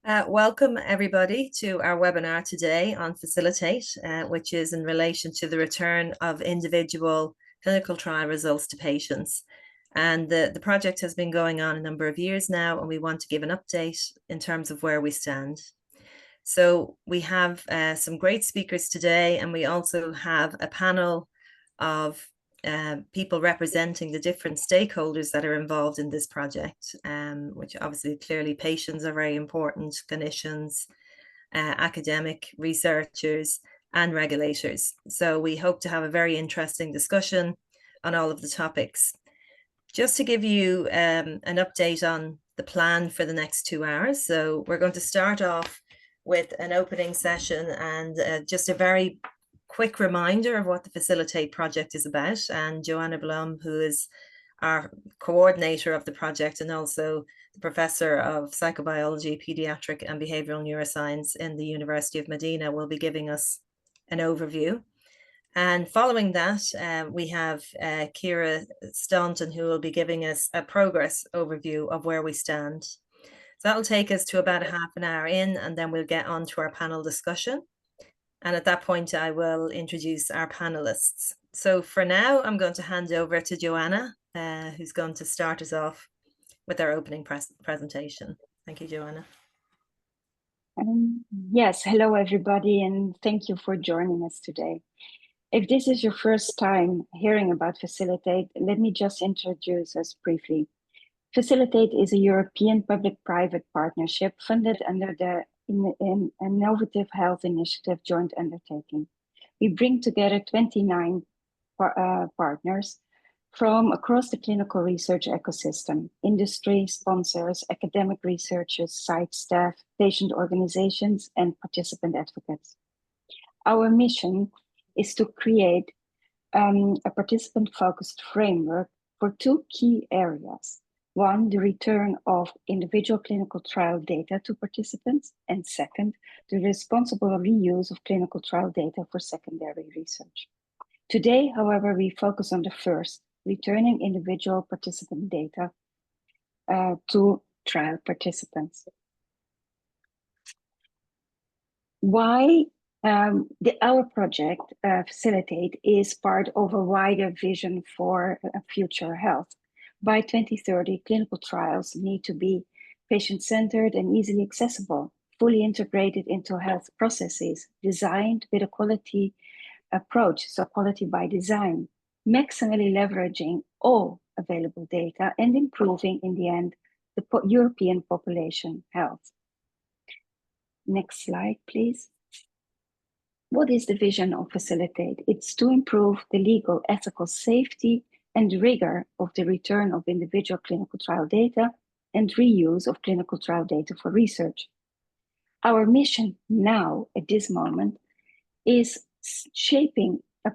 Welcome everybody to our webinar today on Facilitate, which is in relation to the return of individual clinical trial results to patients. And the project has been going on a number of years now, and we want to give an update in terms of where we stand. So we have some great speakers today, and we also have a panel of people representing the different stakeholders that are involved in this project, which obviously clearly patients are very important, clinicians, academic researchers, and regulators. So we hope to have a very interesting discussion on all of the topics. Just to give you an update on the plan for the next 2 hours. So we're going to start off with an opening session and just a very quick reminder of what the Facilitate project is about. And Joanna Blum, who is our coordinator of the project and also the professor of psychobiology, pediatric and behavioral neuroscience in the University of Medina, will be giving us an overview. And following that, we have Kira Staunton, who will be giving us a progress overview of where we stand. So that'll take us to about a half an hour in, and then we'll get on to our panel discussion. And at that point, I will introduce our panelists. So for now, I'm going to hand over to Joanna, who's going to start us off with our opening presentation. Thank you, Joanna. Yes, hello everybody, and thank you for joining us today. If this is your first time hearing about Facilitate, let me just introduce us briefly. Facilitate is a European public-private partnership funded under the Innovative Health Initiative joint undertaking. We bring together 29 partners from across the clinical research ecosystem: industry, sponsors, academic researchers, site staff, patient organizations, and participant advocates. Our mission is to create a participant-focused framework for two key areas. One, the return of individual clinical trial data to participants, and second, the responsible reuse of clinical trial data for secondary research. Today, however, we focus on the first, returning individual participant data to trial participants. Why our project, Facilitate, is part of a wider vision for future health. By 2030, clinical trials need to be patient-centered and easily accessible, fully integrated into health processes, designed with a quality approach, so quality by design, maximally leveraging all available data and improving, in the end, the European population health. Next slide, please. What is the vision of Facilitate? It's to improve the legal, ethical safety and rigor of the return of individual clinical trial data and reuse of clinical trial data for research. Our mission now, at this moment, is shaping a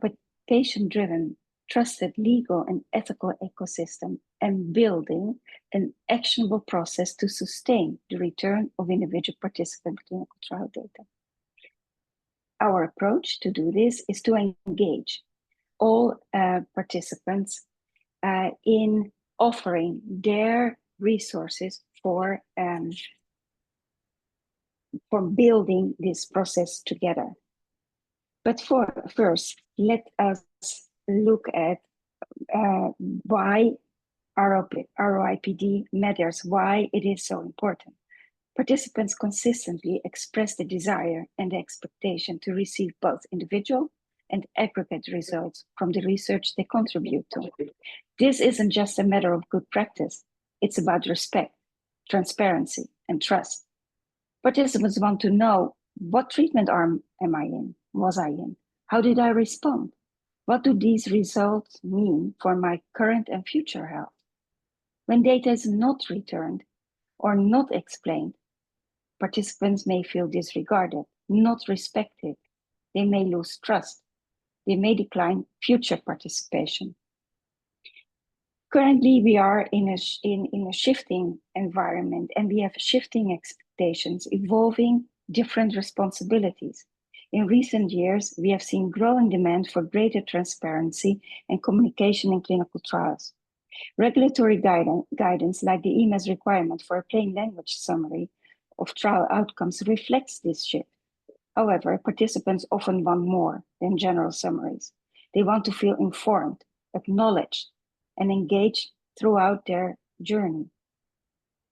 patient-driven, trusted legal and ethical ecosystem and building an actionable process to sustain the return of individual participant clinical trial data. Our approach to do this is to engage all participants in offering their resources for building this process together. But first, let us look at why RoIPD matters, why it is so important. Participants consistently express the desire and the expectation to receive both individual and aggregate results from the research they contribute to. This isn't just a matter of good practice. It's about respect, transparency, and trust. Participants want to know, what treatment arm am I in? Was I in? How did I respond? What do these results mean for my current and future health? When data is not returned or not explained, participants may feel disregarded, not respected. They may lose trust. They may decline future participation. Currently, we are in a shifting environment, and we have shifting expectations, evolving different responsibilities. In recent years, we have seen growing demand for greater transparency and communication in clinical trials. Regulatory guidance like the EMA's requirement for a plain language summary of trial outcomes reflects this shift. However, participants often want more than general summaries. They want to feel informed, acknowledged, and engaged throughout their journey.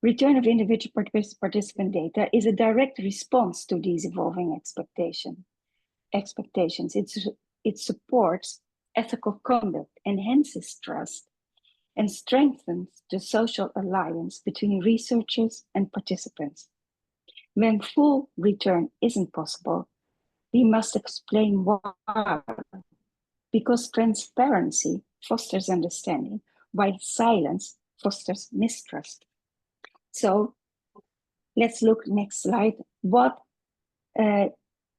Return of individual participant data is a direct response to these evolving expectations. It supports ethical conduct, enhances trust, and strengthens the social alliance between researchers and participants. When full return isn't possible, we must explain why, because transparency fosters understanding, while silence fosters mistrust. So let's look next slide. What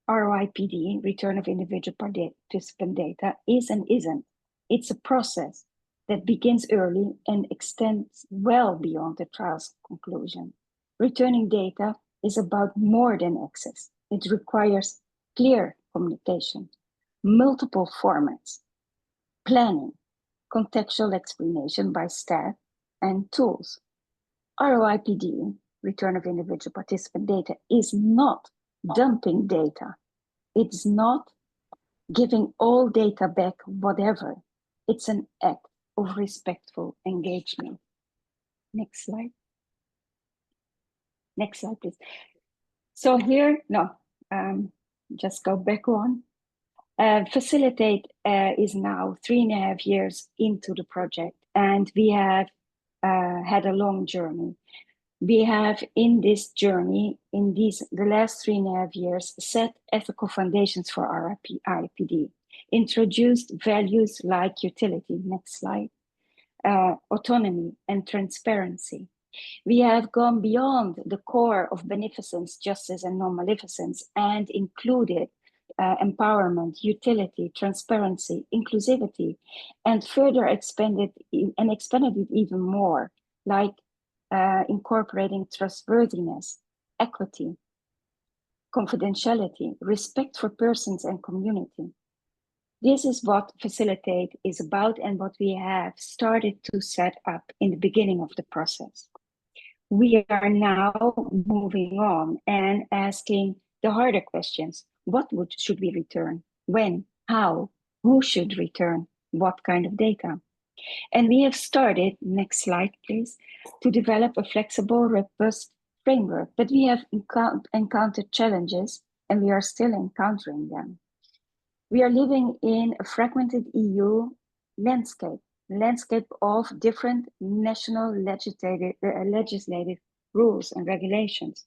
RoIPD, return of individual participant data, is and isn't. It's a process that begins early and extends well beyond the trial's conclusion. Returning data is about more than access. It requires clear communication, multiple formats, planning, contextual explanation by staff, and tools. RoIPD, return of individual participant data, is not dumping data. It's not giving all data back, whatever. It's an act of respectful engagement. Next slide. Next slide, please. So here, just go back one. Facilitate is now 3.5 years into the project, and we have had a long journey. We have in this journey, the last 3.5 years, set ethical foundations for RoIPD, introduced values like utility, next slide, autonomy and transparency. We have gone beyond the core of beneficence, justice, and non-maleficence and included empowerment, utility, transparency, inclusivity, and further expanded it even more, like incorporating trustworthiness, equity, confidentiality, respect for persons and community. This is what Facilitate is about and what we have started to set up in the beginning of the process. We are now moving on and asking the harder questions. What should we return? When? How? Who should return? What kind of data? And we have started, next slide please, to develop a flexible, robust framework, but we have encountered challenges and we are still encountering them. We are living in a fragmented EU landscape of different national legislative rules and regulations.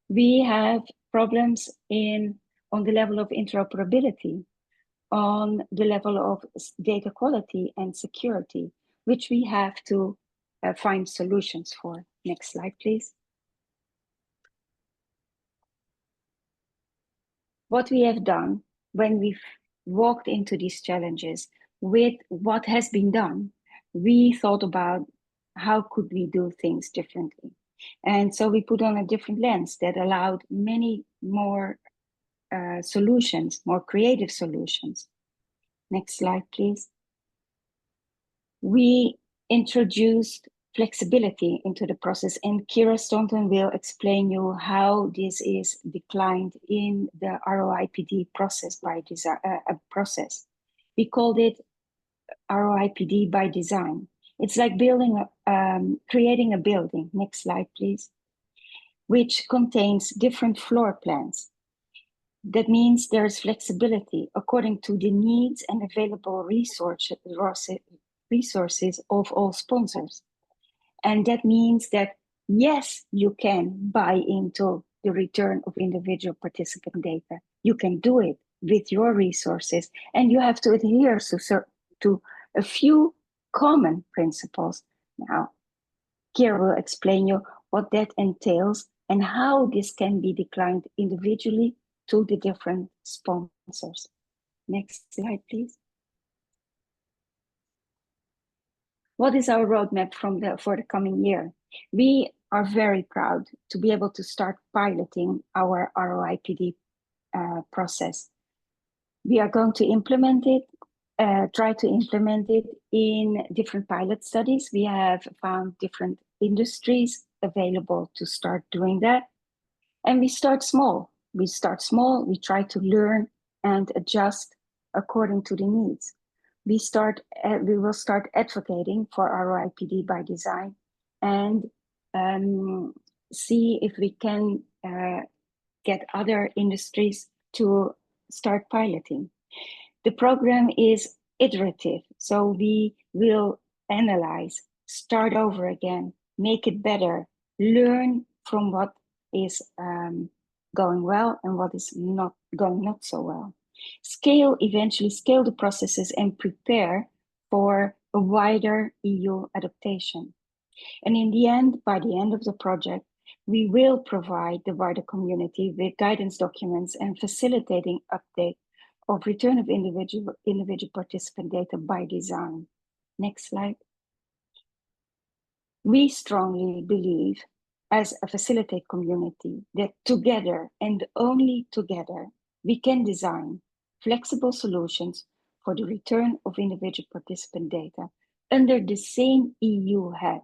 We have problems on the level of interoperability, on the level of data quality and security, which we have to find solutions for. Next slide, please. What we have done when we've walked into these challenges with what has been done, we thought about how could we do things differently. And so we put on a different lens that allowed many more solutions, more creative solutions. Next slide, please. We introduced flexibility into the process, and Kira Staunton will explain you how this is declined in the RoIPD process process. We called it RoIPD by design. It's like creating a building, next slide please, which contains different floor plans. That means there's flexibility according to the needs and available resources of all sponsors. And that means that, yes, you can buy into the return of individual participant data. You can do it with your resources, and you have to adhere to a few common principles. Now, Kira will explain you what that entails and how this can be declined individually to the different sponsors. Next slide, please. What is our roadmap for the coming year? We are very proud to be able to start piloting our RoIPD process. We are going to implement it, try to implement it in different pilot studies. We have found different industries available to start doing that. And we start small. We try to learn and adjust according to the needs. We will start advocating for our RoIPD by design and see if we can get other industries to start piloting. The program is iterative, so we will analyze, start over again, make it better, learn from what is going well and what is not going not so well. Eventually scale the processes and prepare for a wider EU adaptation. And in the end, by the end of the project, we will provide the wider community with guidance documents and facilitating update of return of individual participant data by design. Next slide. We strongly believe as a facilitate community that together and only together we can design flexible solutions for the return of individual participant data under the same EU head,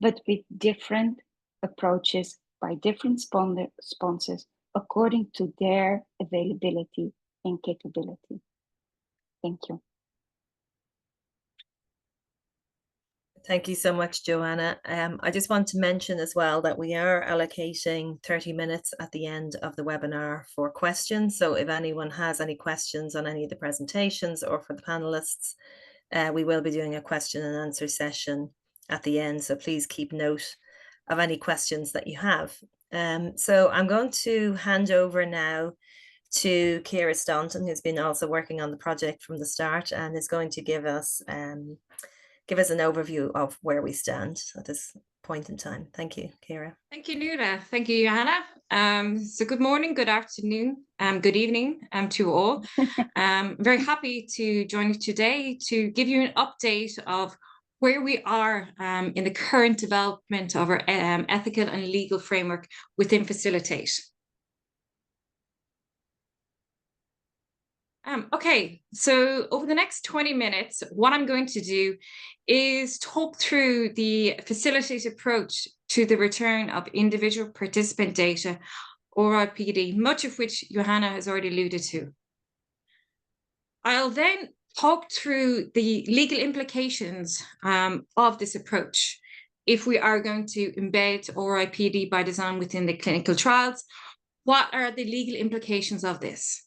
but with different approaches by different sponsors according to their availability and capability. Thank you. Thank you so much, Joanna. I just want to mention as well that we are allocating 30 minutes at the end of the webinar for questions. So if anyone has any questions on any of the presentations or for the panelists, we will be doing a question and answer session at the end. So please keep note of any questions that you have. So I'm going to hand over now to Ciara Staunton, who's been also working on the project from the start and is going to give us an overview of where we stand at this point in time. Thank you, Ciara. Thank you, Nuala. Thank you, Johanna. So good morning, good afternoon, good evening to all. Very happy to join you today to give you an update of where we are in the current development of our ethical and legal framework within Facilitate. Okay, so over the next 20 minutes, what I'm going to do is talk through the Facilitate approach to the return of individual participant data, or RoIPD, much of which Johanna has already alluded to. I'll then talk through the legal implications of this approach if we are going to embed RoIPD by design within the clinical trials. What are the legal implications of this?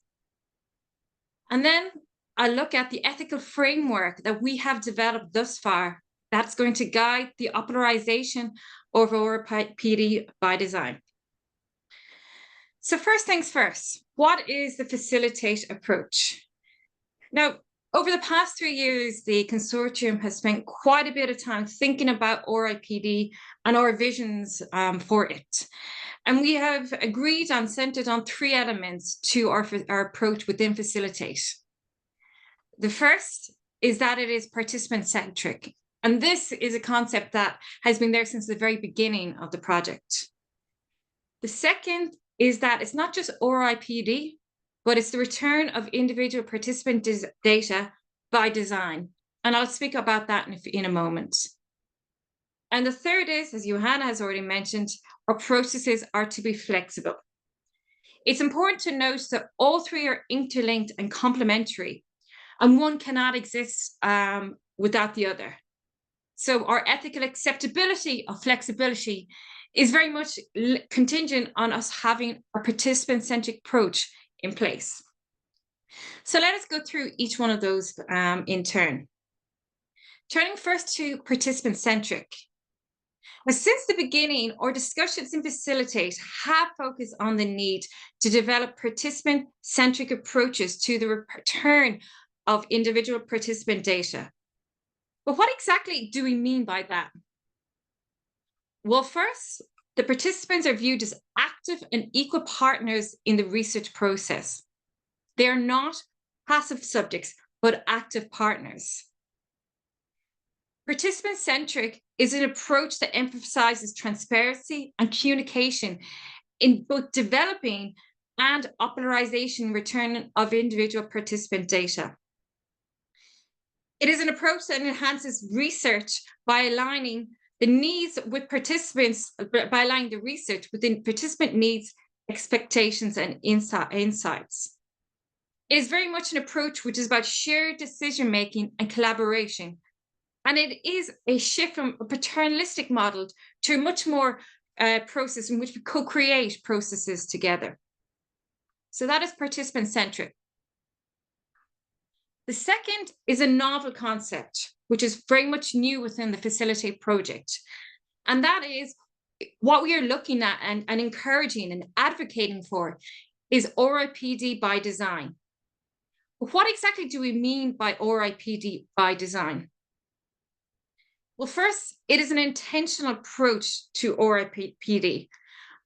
And then I look at the ethical framework that we have developed thus far that's going to guide the operationalization of RoIPD by design. So first things first, what is the Facilitate approach? Now, over the past 3 years, the consortium has spent quite a bit of time thinking about RoIPD and our visions for it. And we have agreed and centered on 3 elements to our approach within Facilitate. The first is that it is participant-centric. And this is a concept that has been there since the very beginning of the project. The second is that it's not just RoIPD, but it's the return of individual participant data by design. And I'll speak about that in a moment. And the third is, as Johanna has already mentioned, our processes are to be flexible. It's important to note that all 3 are interlinked and complementary, and one cannot exist without the other. So our ethical acceptability of flexibility is very much contingent on us having a participant-centric approach in place. So let us go through each one of those in turn. Turning first to participant-centric. Since the beginning, our discussions in Facilitate have focused on the need to develop participant-centric approaches to the return of individual participant data. But what exactly do we mean by that? Well, first, the participants are viewed as active and equal partners in the research process. They are not passive subjects, but active partners. Participant-centric is an approach that emphasizes transparency and communication in both developing and operationalization return of individual participant data. It is an approach that enhances research by aligning the needs with participants by aligning the research within participant needs, expectations, and insights. It is very much an approach which is about shared decision-making and collaboration. And it is a shift from a paternalistic model to a much more process in which we co-create processes together. So that is participant-centric. The second is a novel concept, which is very much new within the Facilitate project. And that is what we are looking at and encouraging and advocating for is RoIPD by design. What exactly do we mean by RoIPD by design? Well, first, it is an intentional approach to RoIPD,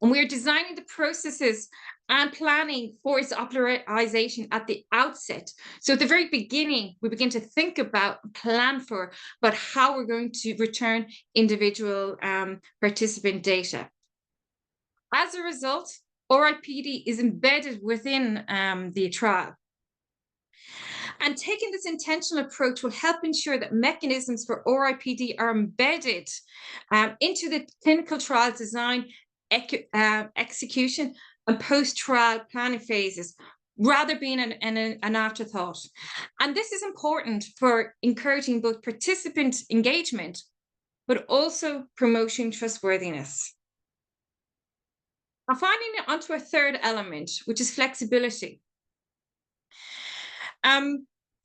and we are designing the processes and planning for its operationalization at the outset. So at the very beginning, we begin to think about, plan for, about how we're going to return individual participant data. As a result, RoIPD is embedded within the trial. And taking this intentional approach will help ensure that mechanisms for RoIPD are embedded into the clinical trial design, execution, and post-trial planning phases, rather being an afterthought. And this is important for encouraging both participant engagement, but also promoting trustworthiness. Now, finally, onto a third element, which is flexibility.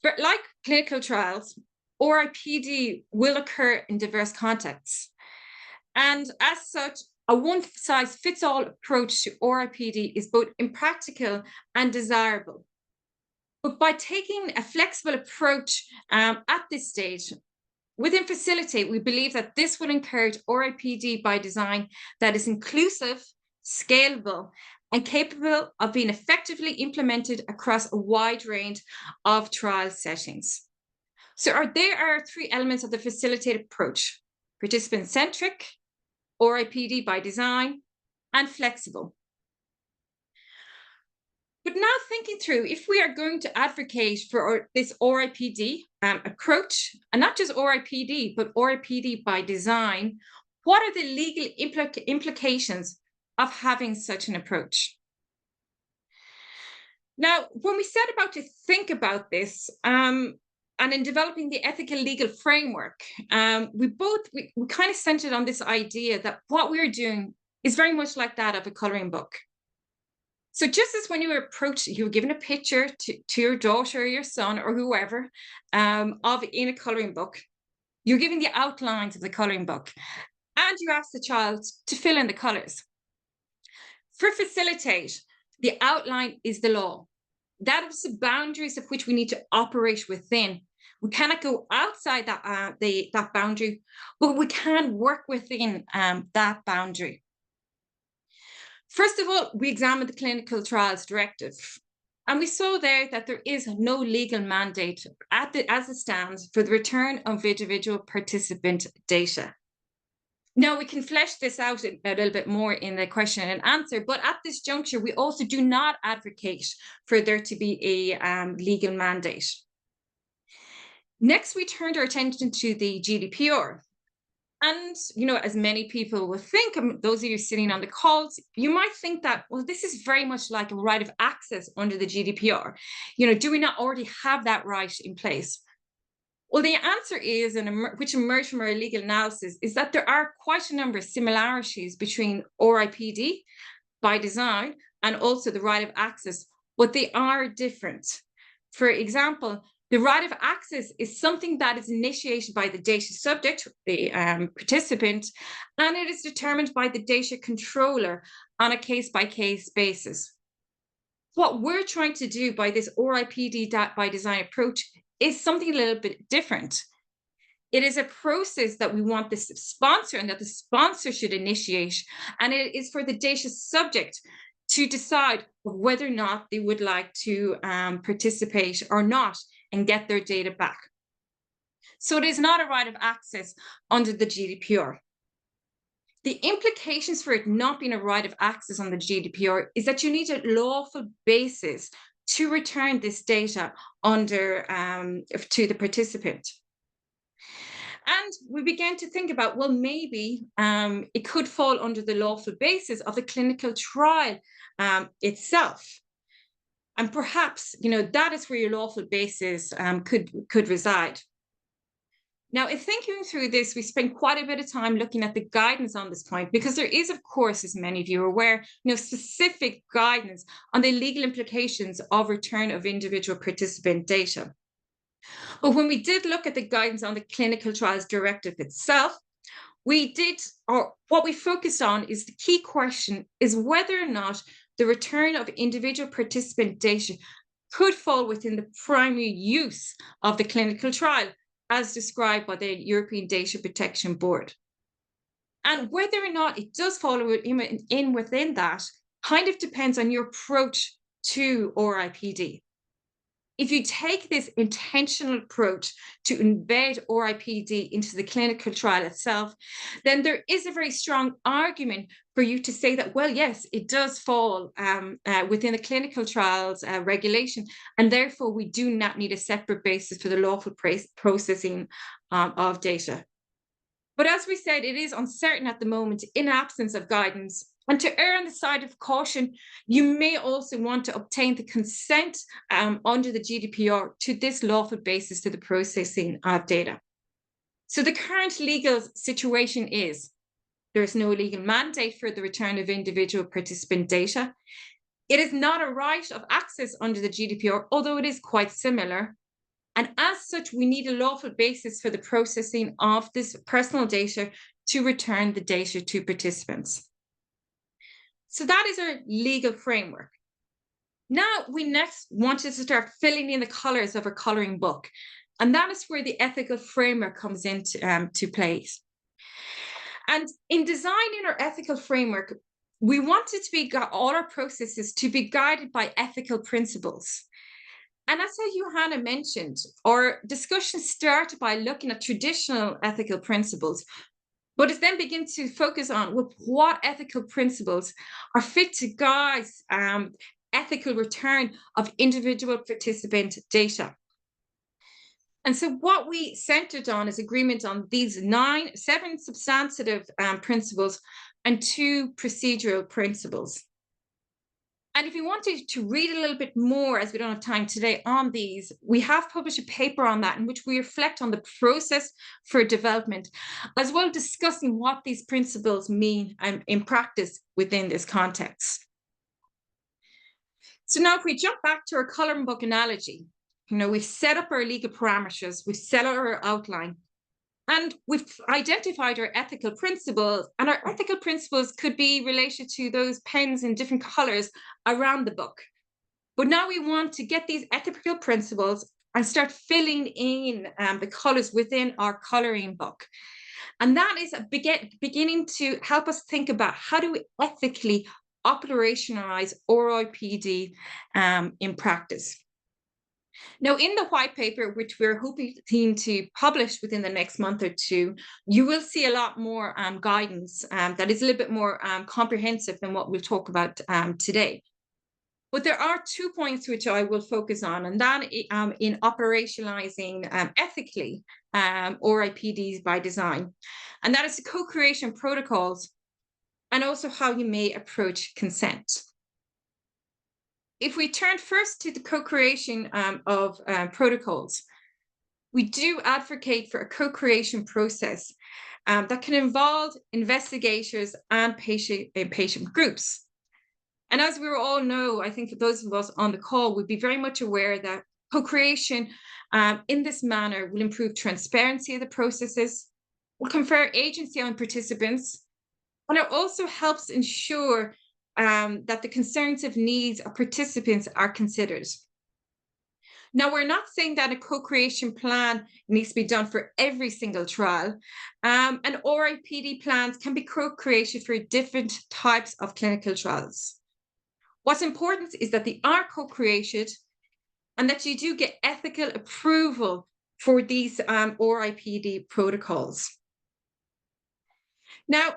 But like clinical trials, RoIPD will occur in diverse contexts. And as such, a one-size-fits-all approach to RoIPD is both impractical and desirable. But by taking a flexible approach at this stage, within Facilitate, we believe that this will encourage RoIPD by design that is inclusive, scalable, and capable of being effectively implemented across a wide range of trial settings. So there are three elements of the Facilitate approach: participant-centric, RoIPD by design, and flexible. But now thinking through, if we are going to advocate for this RoIPD approach, and not just RoIPD, but RoIPD by design, what are the legal implications of having such an approach? Now, when we set about to think about this, and in developing the ethical legal framework, we kind of centered on this idea that what we're doing is very much like that of a coloring book. So just as when you were given a picture to your daughter or your son or whoever in a coloring book, you're given the outlines of the coloring book, and you ask the child to fill in the colors. For Facilitate, the outline is the law. That is the boundaries of which we need to operate within. We cannot go outside that boundary, but we can work within that boundary. First of all, we examined the Clinical Trials Directive, and we saw there that there is no legal mandate as it stands for the return of individual participant data. Now, we can flesh this out a little bit more in the question and answer, but at this juncture, we also do not advocate for there to be a legal mandate. Next, we turned our attention to the GDPR. And, as many people will think, those of you sitting on the calls, you might think that, well, this is very much like a right of access under the GDPR. Do we not already have that right in place? Well, the answer is, which emerged from our legal analysis, is that there are quite a number of similarities between RoIPD by design and also the right of access, but they are different. For example, the right of access is something that is initiated by the data subject, the participant, and it is determined by the data controller on a case-by-case basis. What we're trying to do by this RoIPD by design approach is something a little bit different. It is a process that we want the sponsor and that the sponsor should initiate, and it is for the data subject to decide whether or not they would like to participate or not and get their data back. So it is not a right of access under the GDPR. The implications for it not being a right of access on the GDPR is that you need a lawful basis to return this data to the participant. And we began to think about, well, maybe it could fall under the lawful basis of the clinical trial itself. And perhaps, that is where your lawful basis could reside. Now, in thinking through this, we spent quite a bit of time looking at the guidance on this point, because there is, of course, as many of you are aware, specific guidance on the legal implications of return of individual participant data. But when we did look at the guidance on the clinical trials directive itself, what we focused on is the key question is whether or not the return of individual participant data could fall within the primary use of the clinical trial, as described by the European Data Protection Board. And whether or not it does fall within that kind of depends on your approach to RoIPD. If you take this intentional approach to embed RoIPD into the clinical trial itself, then there is a very strong argument for you to say that, well, yes, it does fall within the clinical trials regulation, and therefore we do not need a separate basis for the lawful processing of data. But as we said, it is uncertain at the moment in absence of guidance. And to err on the side of caution, you may also want to obtain the consent under the GDPR to this lawful basis to the processing of data. So the current legal situation is there is no legal mandate for the return of individual participant data. It is not a right of access under the GDPR, although it is quite similar. And as such, we need a lawful basis for the processing of this personal data to return the data to participants. So that is our legal framework. Now we next wanted to start filling in the colors of our coloring book. And that is where the ethical framework comes into to place. And in designing our ethical framework, we wanted all our processes to be guided by ethical principles. And as Johanna mentioned, our discussion started by looking at traditional ethical principles, but it then begins to focus on what ethical principles are fit to guide ethical return of individual participant data. And so what we centered on is agreement on these 7 substantive principles and 2 procedural principles. And if you wanted to read a little bit more, as we don't have time today on these, we have published a paper on that in which we reflect on the process for development, as well as discussing what these principles mean in practice within this context. So now if we jump back to our coloring book analogy, we've set up our legal parameters, we've set out our outline, and we've identified our ethical principles, and our ethical principles could be related to those pens in different colors around the book. But now we want to get these ethical principles and start filling in the colors within our coloring book. And that is beginning to help us think about how do we ethically operationalize RoIPD in practice. Now, in the white paper, which we're hoping to publish within the next month or 2, you will see a lot more guidance that is a little bit more comprehensive than what we'll talk about today. But there are 2 points which I will focus on, and that in operationalizing ethically RoIPDs by design. And that is the co-creation protocols and also how you may approach consent. If we turn first to the co-creation of protocols, we do advocate for a co-creation process that can involve investigators and patient groups. And as we all know, I think for those of us on the call would be very much aware that co-creation in this manner will improve transparency of the processes, will confer agency on participants, and it also helps ensure that the concerns of needs of participants are considered. Now, we're not saying that a co-creation plan needs to be done for every single trial, and RoIPD plans can be co-created for different types of clinical trials. What's important is that they are co-created and that you do get ethical approval for these RoIPD protocols. Now,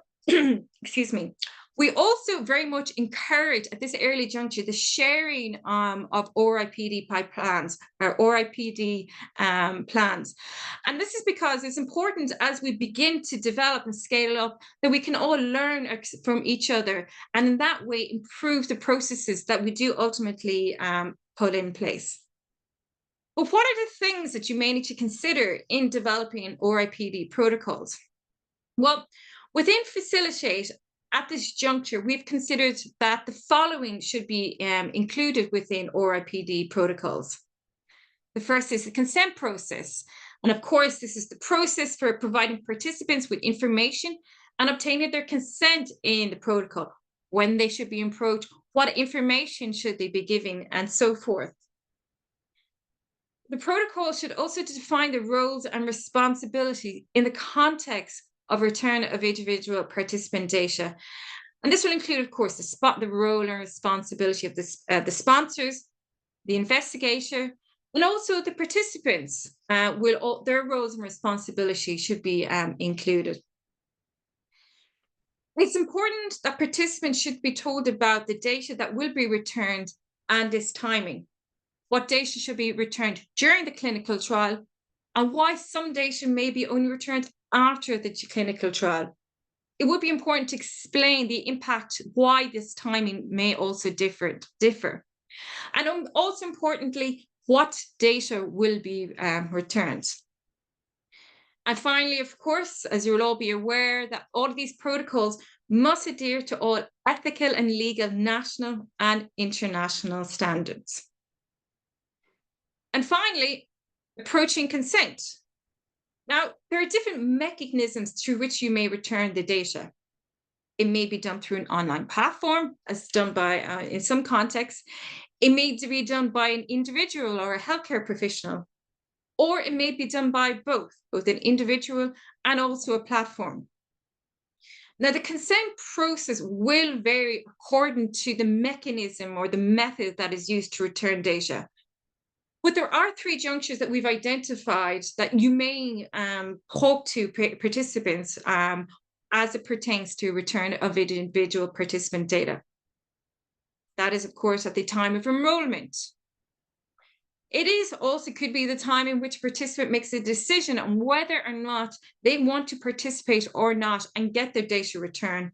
excuse me, We also very much encourage at this early juncture the sharing of RoIPD plans or RoIPD plans. And this is because it's important as we begin to develop and scale up that we can all learn from each other, and in that way improve the processes that we do ultimately put in place. But what are the things that you may need to consider in developing RoIPD protocols? Well, within Facilitate, at this juncture, we've considered that the following should be included within RoIPD protocols. The first is the consent process. And of course, this is the process for providing participants with information and obtaining their consent in the protocol, when they should be approached, what information should they be giving, and so forth. The protocol should also define the roles and responsibility in the context of return of individual participant data. And this will include, of course, the role and responsibility of the sponsors, the investigator, and also the participants. Their roles and responsibilities should be included. It's important that participants should be told about the data that will be returned and its timing, what data should be returned during the clinical trial, and why some data may be only returned after the clinical trial. It would be important to explain the impact, why this timing may also differ. And also importantly, what data will be returned. And finally, of course, as you'll all be aware, that all of these protocols must adhere to all ethical and legal national and international standards. And finally, approaching consent. Now, there are different mechanisms through which you may return the data. It may be done through an online platform, as done by, in some contexts. It may be done by an individual or a healthcare professional, or it may be done by both an individual and also a platform. Now, the consent process will vary according to the mechanism or the method that is used to return data. But there are three junctures that we've identified that you may talk to participants as it pertains to return of individual participant data. That is, of course, at the time of enrollment. It is also could be the time in which a participant makes a decision on whether or not they want to participate or not and get their data returned.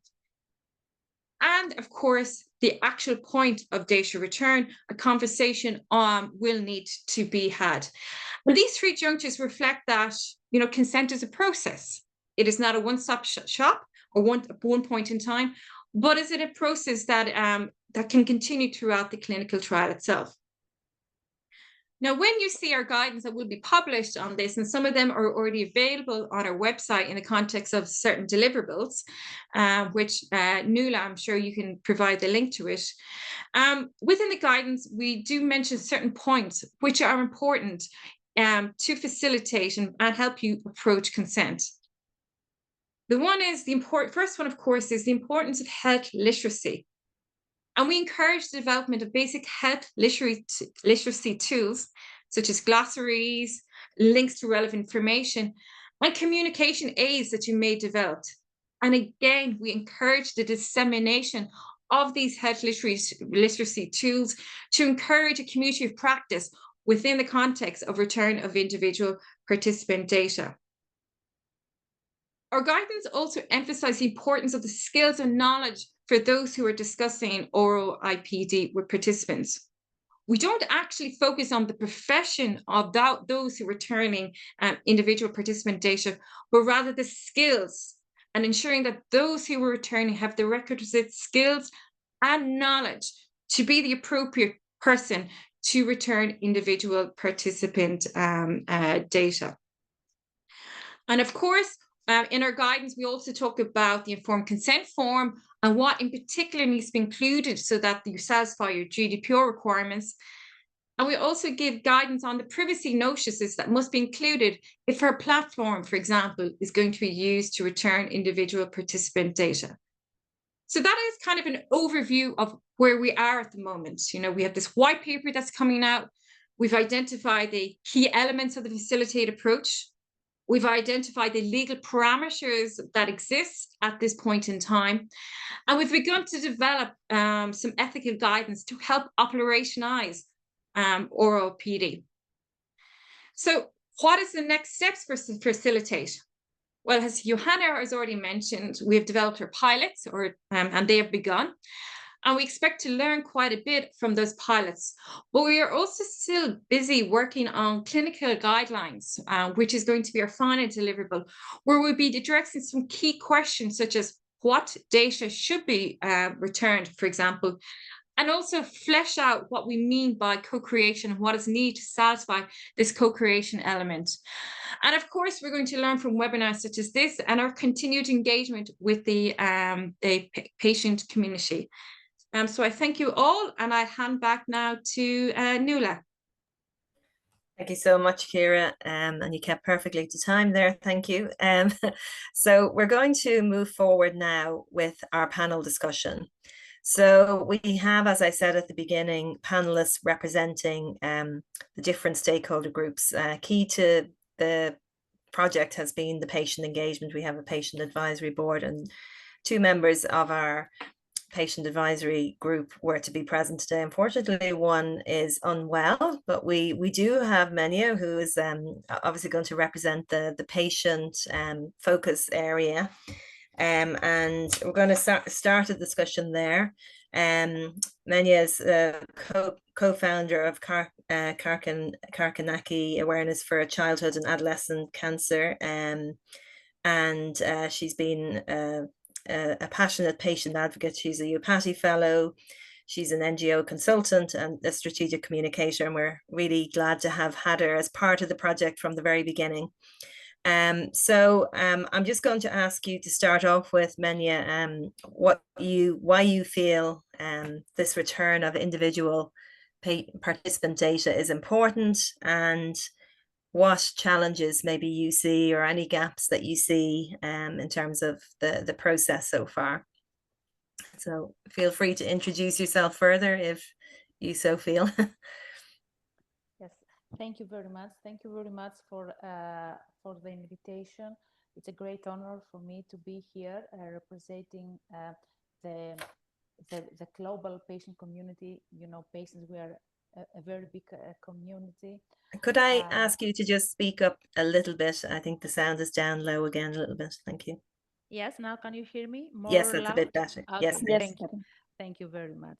And of course, the actual point of data return, a conversation will need to be had. And these three junctures reflect that, consent is a process. It is not a one-stop shop or one point in time, but is it a process that can continue throughout the clinical trial itself. Now, when you see our guidance that will be published on this, and some of them are already available on our website in the context of certain deliverables, which Nuala, I'm sure you can provide the link to it. Within the guidance, we do mention certain points which are important to facilitate and help you approach consent. The first one, of course, is the importance of health literacy. And we encourage the development of basic health literacy tools, such as glossaries, links to relevant information, and communication aids that you may develop. And again, we encourage the dissemination of these health literacy tools to encourage a community of practice within the context of return of individual participant data. Our guidance also emphasizes the importance of the skills and knowledge for those who are discussing RoIPD with participants. We don't actually focus on the profession of those who are returning individual participant data, but rather the skills, and ensuring that those who are returning have the requisite skills and knowledge to be the appropriate person to return individual participant data. And of course, in our guidance, we also talk about the informed consent form and what in particular needs to be included so that you satisfy your GDPR requirements. And we also give guidance on the privacy notices that must be included if our platform, for example, is going to be used to return individual participant data. So that is kind of an overview of where we are at the moment. We have this white paper that's coming out. We've identified the key elements of the Facilitate approach. We've identified the legal parameters that exist at this point in time. And we've begun to develop some ethical guidance to help operationalize RoIPD. So what is the next steps for Facilitate? Well, as Johanna has already mentioned, we have developed our pilots, and they have begun. And we expect to learn quite a bit from those pilots. But we are also still busy working on clinical guidelines, which is going to be our final deliverable, where we'll be addressing some key questions such as what data should be returned, for example, and also flesh out what we mean by co-creation and what is needed to satisfy this co-creation element. And of course, we're going to learn from webinars such as this and our continued engagement with the patient community. So I thank you all, and I hand back now to Nuala. Thank you so much, Ciara, and you kept perfectly to time there. Thank you. So we're going to move forward now with our panel discussion. So we have, as I said at the beginning, panelists representing the different stakeholder groups. Key to the project has been the patient engagement. We have a patient advisory board, and 2 members of our patient advisory group were to be present today. Unfortunately, one is unwell, but we do have Menia, who is obviously going to represent the patient focus area. And we're going to start a discussion there. Menia is co-founder of Karkanaki Awareness for Childhood and Adolescent Cancer, and she's been a passionate patient advocate. She's a UPATI fellow. She's an NGO consultant and a strategic communicator, and we're really glad to have had her as part of the project from the very beginning. So I'm just going to ask you to start off with, Menia, why you feel this return of individual participant data is important, and what challenges maybe you see or any gaps that you see in terms of the process so far. So feel free to introduce yourself further if you so feel. Yes, thank you very much. Thank you very much for the invitation. It's a great honor for me to be here representing the global patient community. You know, patients, we are a very big community. Could I ask you to just speak up a little bit? I think the sound is down low again a little bit. Thank you. Yes, now can you hear me? Yes, that's loud? a bit better. Okay, Yes, thank you very much.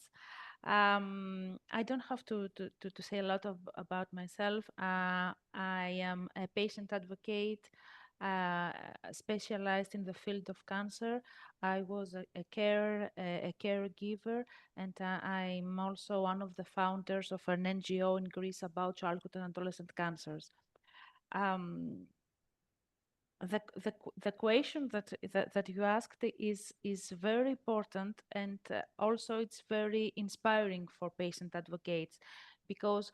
I don't have to say a lot about myself. I am a patient advocate, specialized in the field of cancer. I was a caregiver, and I'm also one of the founders of an NGO in Greece about childhood and adolescent cancers. The question that you asked is very important, and also it's very inspiring for patient advocates, because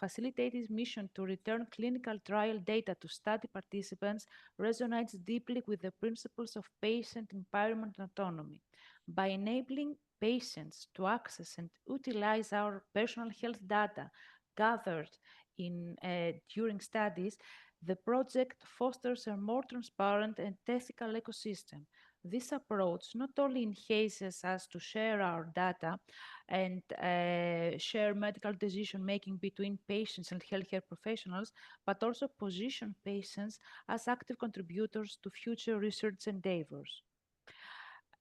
Facilitate's mission to return clinical trial data to study participants resonates deeply with the principles of patient empowerment and autonomy. By enabling patients to access and utilize our personal health data gathered during studies, the project fosters a more transparent and ethical ecosystem. This approach not only enhances us to share our data and share medical decision making between patients and healthcare professionals, but also position patients as active contributors to future research endeavors.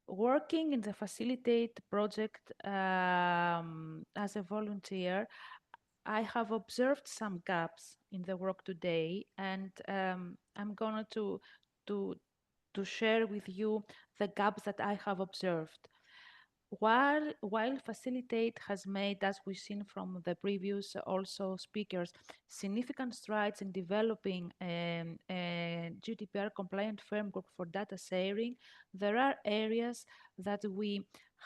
Working in the Facilitate project as a volunteer, I have observed some gaps in the work today, and I'm going to share with you the gaps that I have observed. While Facilitate has made, as we've seen from the previous also speakers, significant strides in developing a GDPR compliant framework for data sharing, there are areas that we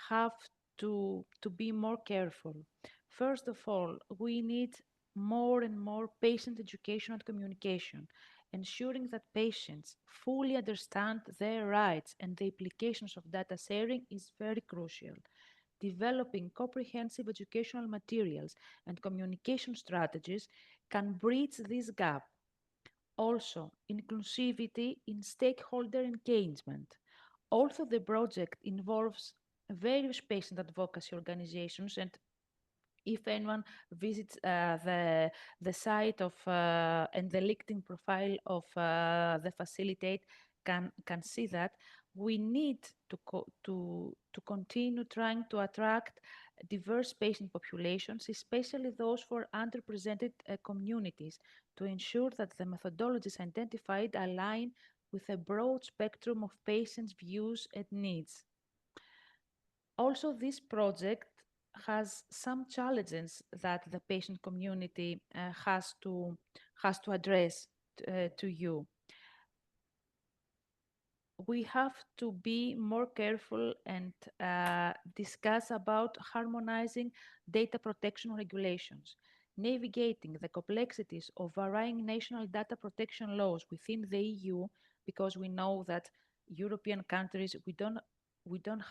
have to be more careful. First of all, we need more and more patient education and communication, ensuring that patients fully understand their rights and the implications of data sharing is very crucial. Developing comprehensive educational materials and communication strategies can bridge this gap. Also, inclusivity in stakeholder engagement. Although the project involves various patient advocacy organizations, and if anyone visits the site of and the LinkedIn profile of the facilitate can see that we need to continue trying to attract diverse patient populations, especially those for underrepresented communities, to ensure that the methodologies identified align with a broad spectrum of patients' views and needs. Also, this project has some challenges that the patient community has to address to you. We have to be more careful and discuss about harmonizing data protection regulations, navigating the complexities of varying national data protection laws within the EU, because we know that European countries, we don't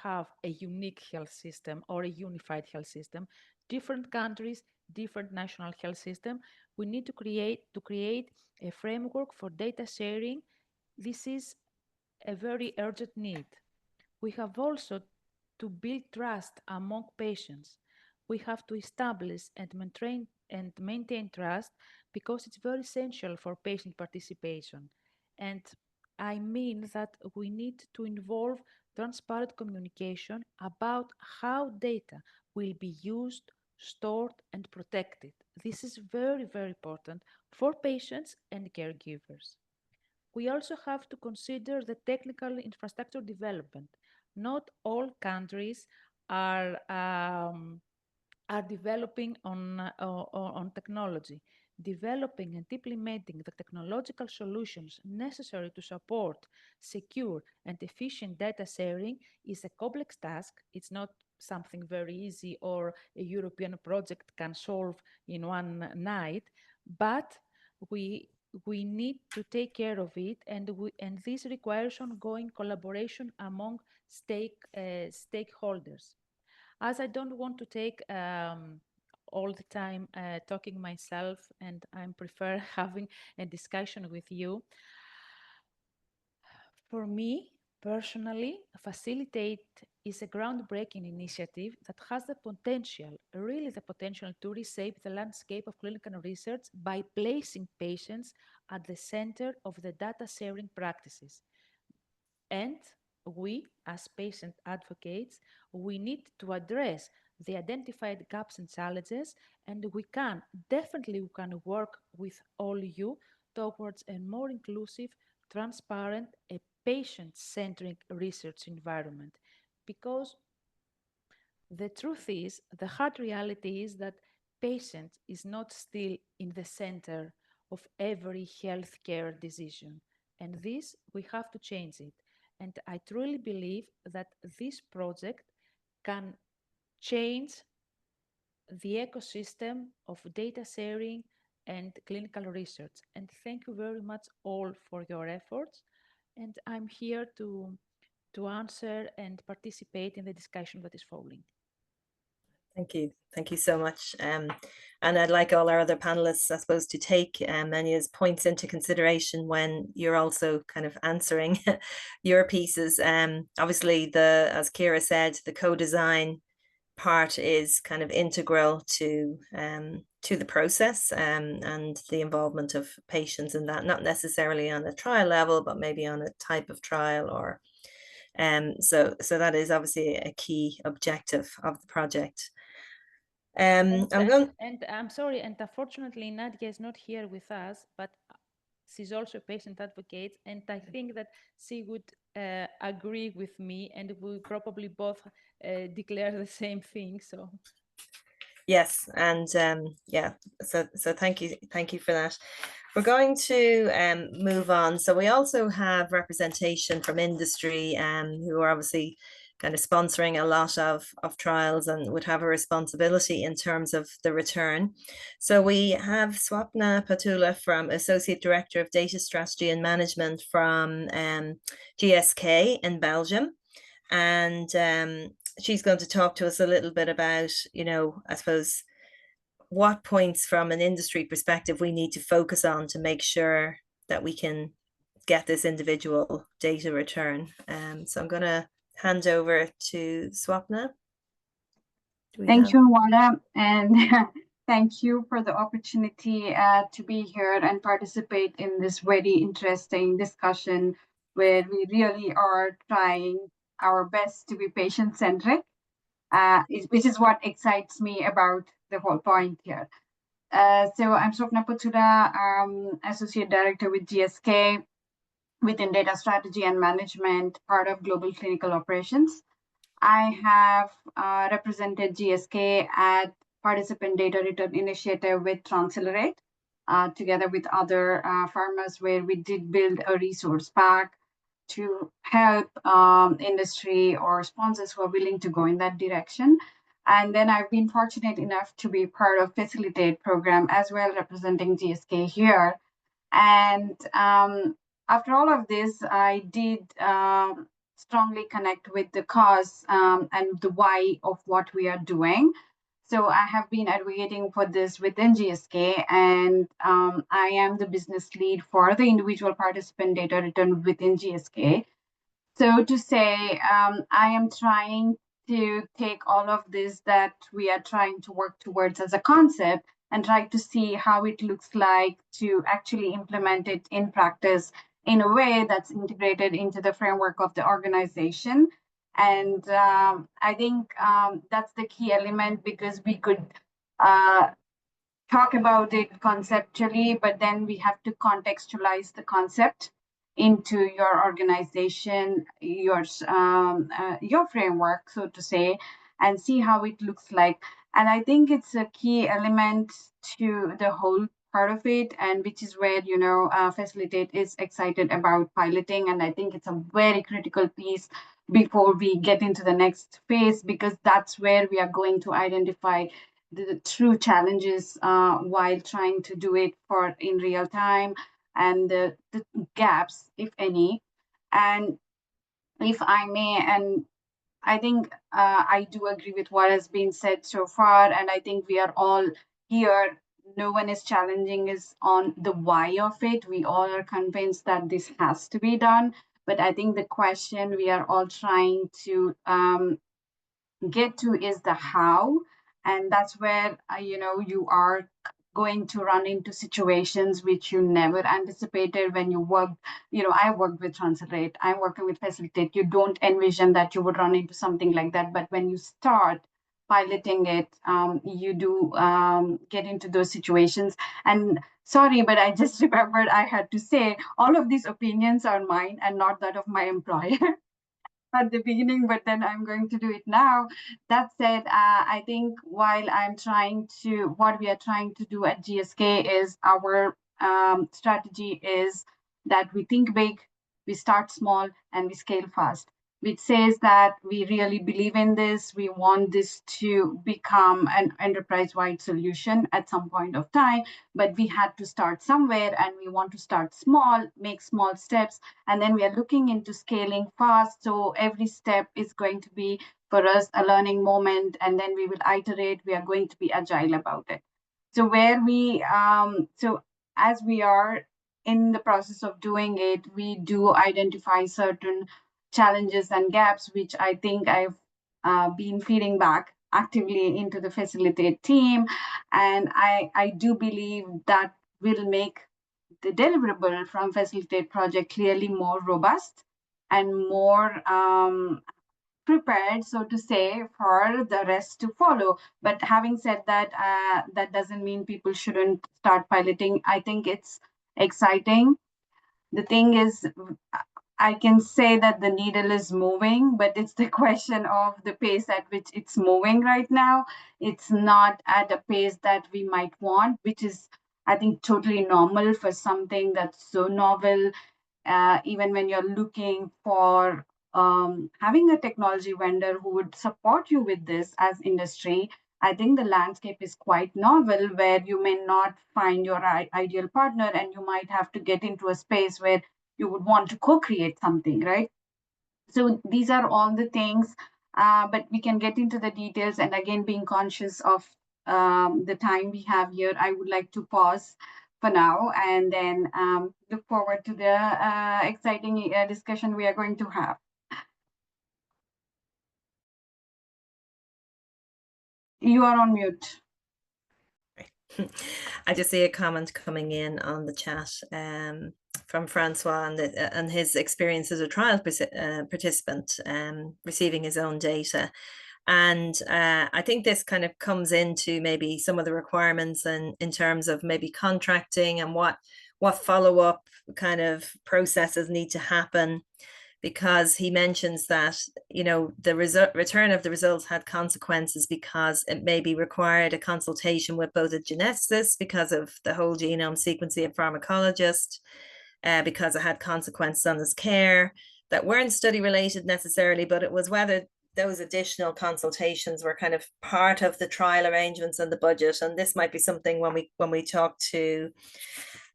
have a unique health system or a unified health system. Different countries, different national health system. We need to create a framework for data sharing. This is a very urgent need. We have also to build trust among patients. We have to establish and maintain trust, because it's very essential for patient participation. And I mean that we need to involve transparent communication about how data will be used, stored, and protected. This is very, very important for patients and caregivers. We also have to consider the technical infrastructure development. Not all countries are developing on technology. Developing and implementing the technological solutions necessary to support secure and efficient data sharing is a complex task. It's not something very easy or a European project can solve in one night, but we we need to take care of it, and this requires ongoing collaboration among stakeholders. As I don't want to take all the time talking myself, and I prefer having a discussion with you. For me, personally, Facilitate is a groundbreaking initiative that has the potential, really the potential, to reshape the landscape of clinical research by placing patients at the center of the data sharing practices. And we, as patient advocates, we need to address the identified gaps and challenges, and we can work with all you towards a more inclusive, transparent, a patient-centric research environment. Because the truth is, the hard reality is that patient is not still in the center of every healthcare decision. And this, we have to change it. And I truly believe that this project can change the ecosystem of data sharing and clinical research. And thank you very much all for your efforts. And I'm here to answer and participate in the discussion that is following. Thank you. Thank you so much. And I'd like all our other panelists, I suppose, to take Menya's points into consideration when you're also kind of answering your pieces. Obviously, as Kira said, the co-design part is kind of integral to the process and the involvement of patients in that, not necessarily on a trial level, but maybe on a type of trial or so that is obviously a key objective of the project. And I'm sorry, and unfortunately Nadia is not here with us, but she's also a patient advocate, and I think that she would agree with me, and we probably both declare the same thing. So yes, and yeah, so thank you for that. We're going to move on. So we also have representation from industry who are obviously kind of sponsoring a lot of trials and would have a responsibility in terms of the return. So we have Swapna Patula, from Associate Director of Data Strategy and Management from GSK in Belgium. And she's going to talk to us a little bit about, I suppose, what points from an industry perspective we need to focus on to make sure that we can get this individual data return. So I'm going to hand over to Swapna. Thank you, Wanda, and thank you for the opportunity to be here and participate in this very interesting discussion where we really are trying our best to be patient-centric, which is what excites me about the whole point here. So I'm Swapna Puthura, Associate Director with GSK within Data Strategy and Management, part of Global Clinical Operations. I have represented GSK at Participant Data Return Initiative with Transliterate, together with other pharmas, where we did build a resource pack to help industry or sponsors who are willing to go in that direction. And then I've been fortunate enough to be part of Facilitate program as well, representing GSK here. And after all of this, I did strongly connect with the cause and the why of what we are doing. So I have been advocating for this within GSK, and I am the business lead for the individual participant data return within GSK. So to say, I am trying to take all of this that we are trying to work towards as a concept and try to see how it looks like to actually implement it in practice in a way that's integrated into the framework of the organization. And I think that's the key element, because we could talk about it conceptually, but then we have to contextualize the concept into your organization, your framework, so to say, and see how it looks like. And I think it's a key element to the whole part of it, and which is where, Facilitate is excited about piloting. And I think it's a very critical piece before we get into the next phase, because that's where we are going to identify the true challenges while trying to do it in real time, and the gaps, if any. And if I may, and I think I do agree with what has been said so far, and I think we are all here. No one is challenging us on the why of it. We all are convinced that this has to be done. But I think the question we are all trying to get to is the how. And that's where, you are going to run into situations which you never anticipated when you work. I worked with Transliterate, I'm working with Facilitate. You don't envision that you would run into something like that. But when you start piloting it, you do get into those situations. And sorry, but I just remembered I had to say all of these opinions are mine and not that of my employer. At the beginning, but then I'm going to do it now. That said, I think what we are trying to do at GSK is our strategy is that we think big, we start small, and we scale fast, which says that we really believe in this. We want this to become an enterprise-wide solution at some point of time, but we had to start somewhere, and we want to start small, make small steps, and then we are looking into scaling fast. So every step is going to be, for us, a learning moment, and then we will iterate. We are going to be agile about it. So as we are in the process of doing it, we do identify certain challenges and gaps, which I think I've been feeding back actively into the Facilitate team. And I do believe that will make the deliverable from Facilitate project clearly more robust and more prepared, so to say, for the rest to follow. But having said that, that doesn't mean people shouldn't start piloting. I think it's exciting. The thing is, I can say that the needle is moving, but it's the question of the pace at which it's moving right now. It's not at a pace that we might want, which is, I think, totally normal for something that's so novel. Even when you're looking for having a technology vendor who would support you with this as industry, I think the landscape is quite novel, where you may not find your ideal partner, and you might have to get into a space where you would want to co-create something, right? So these are all the things, but we can get into the details. And again, being conscious of the time we have here, I would like to pause for now, and then look forward to the exciting discussion we are going to have. You are on mute. I just see a comment coming in on the chat from Francois and his experience as a trial participant receiving his own data. And I think this kind of comes into maybe some of the requirements and in terms of maybe contracting and what follow-up kind of processes need to happen, because he mentions that, you know, the return of the results had consequences because it maybe required a consultation with both a geneticist because of the whole genome sequencing, a pharmacologist, because it had consequences on his care that weren't study related necessarily, but it was whether those additional consultations were kind of part of the trial arrangements and the budget. And this might be something when we talk to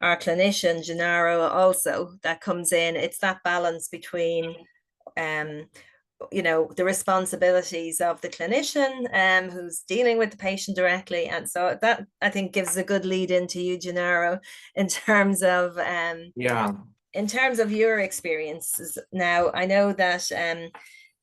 our clinician, Gennaro, also that comes in. It's that balance between you know, the responsibilities of the clinician who's dealing with the patient directly. And so that, I think, gives a good lead into you, Gennaro, in terms of in terms of your experiences. Now, I know that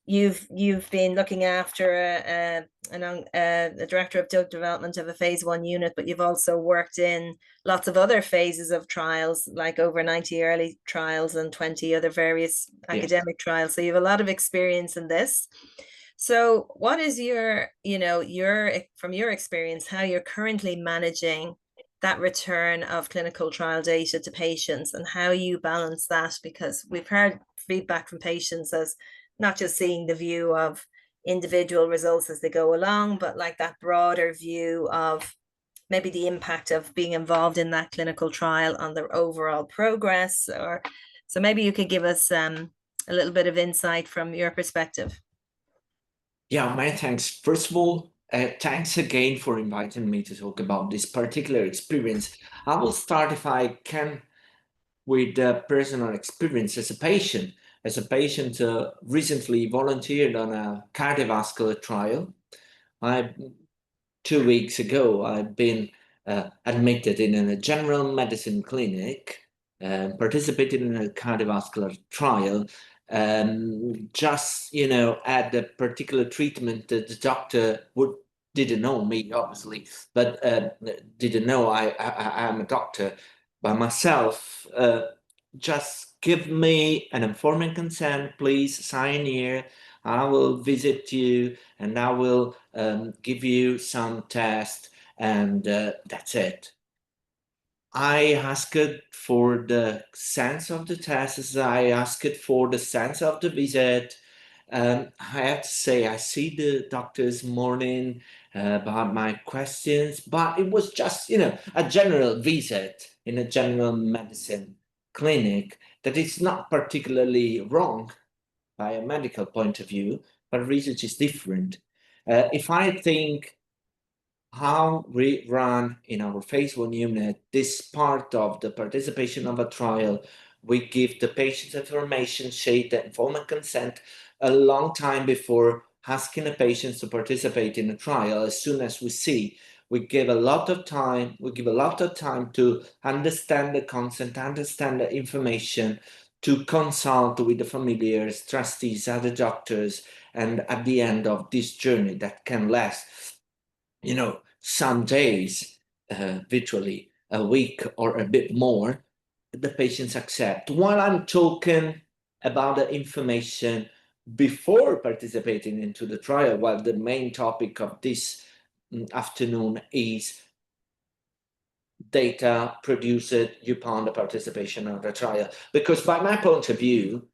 you've been looking after a director of drug development of a phase 1 unit, but you've also worked in lots of other phases of trials, like over 90 early trials and 20 other various academic trials. So you have a lot of experience in this. So what is your, you know, from your experience, how you're currently managing that return of clinical trial data to patients and how you balance that? Because we've heard feedback from patients as not just seeing the view of individual results as they go along, but like that broader view of maybe the impact of being involved in that clinical trial on their overall progress. Or so maybe you could give us a little bit of insight from your perspective. Yeah, many thanks. First of all, thanks again for inviting me to talk about this particular experience. I will start, if I can, with personal experience as a patient. As a patient, recently volunteered on a cardiovascular trial. 2 weeks ago, I've been admitted in a general medicine clinic, participated in a cardiovascular trial, just, you know, at the particular treatment that the doctor didn't know me, obviously, but didn't know I'm a doctor by myself. Just give me an informed consent, please sign here. I will visit you and I will give you some tests, and that's it. I asked for the sense of the tests. I asked for the sense of the visit. I have to say, I see the doctors morning about my questions, but it was just, you know, a general visit in a general medicine clinic that is not particularly wrong by a medical point of view, but research is different. If I think how we run in our phase 1 unit, this part of the participation of a trial, we give the patient's information, shade the informed consent a long time before asking the patients to participate in a trial. As soon as we see, we give a lot of time, to understand the consent, understand the information, to consult with the familiars, trustees, other doctors, and at the end of this journey that can last, you know, some days, virtually a week or a bit more, the patients accept. While I'm talking about the information before participating into the trial, while the main topic of this afternoon is data produced upon the participation of the trial. Because by my point of view,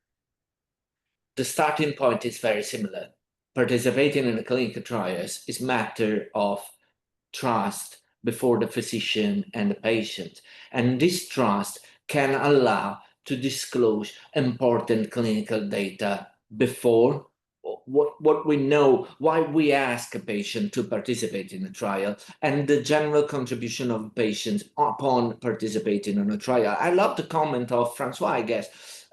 the starting point is very similar. Participating in the clinical trials is a matter of trust before the physician and the patient. And this trust can allow to disclose important clinical data before what we know, why we ask a patient to participate in a trial, and the general contribution of patients upon participating in a trial. I love the comment of Francois, I guess.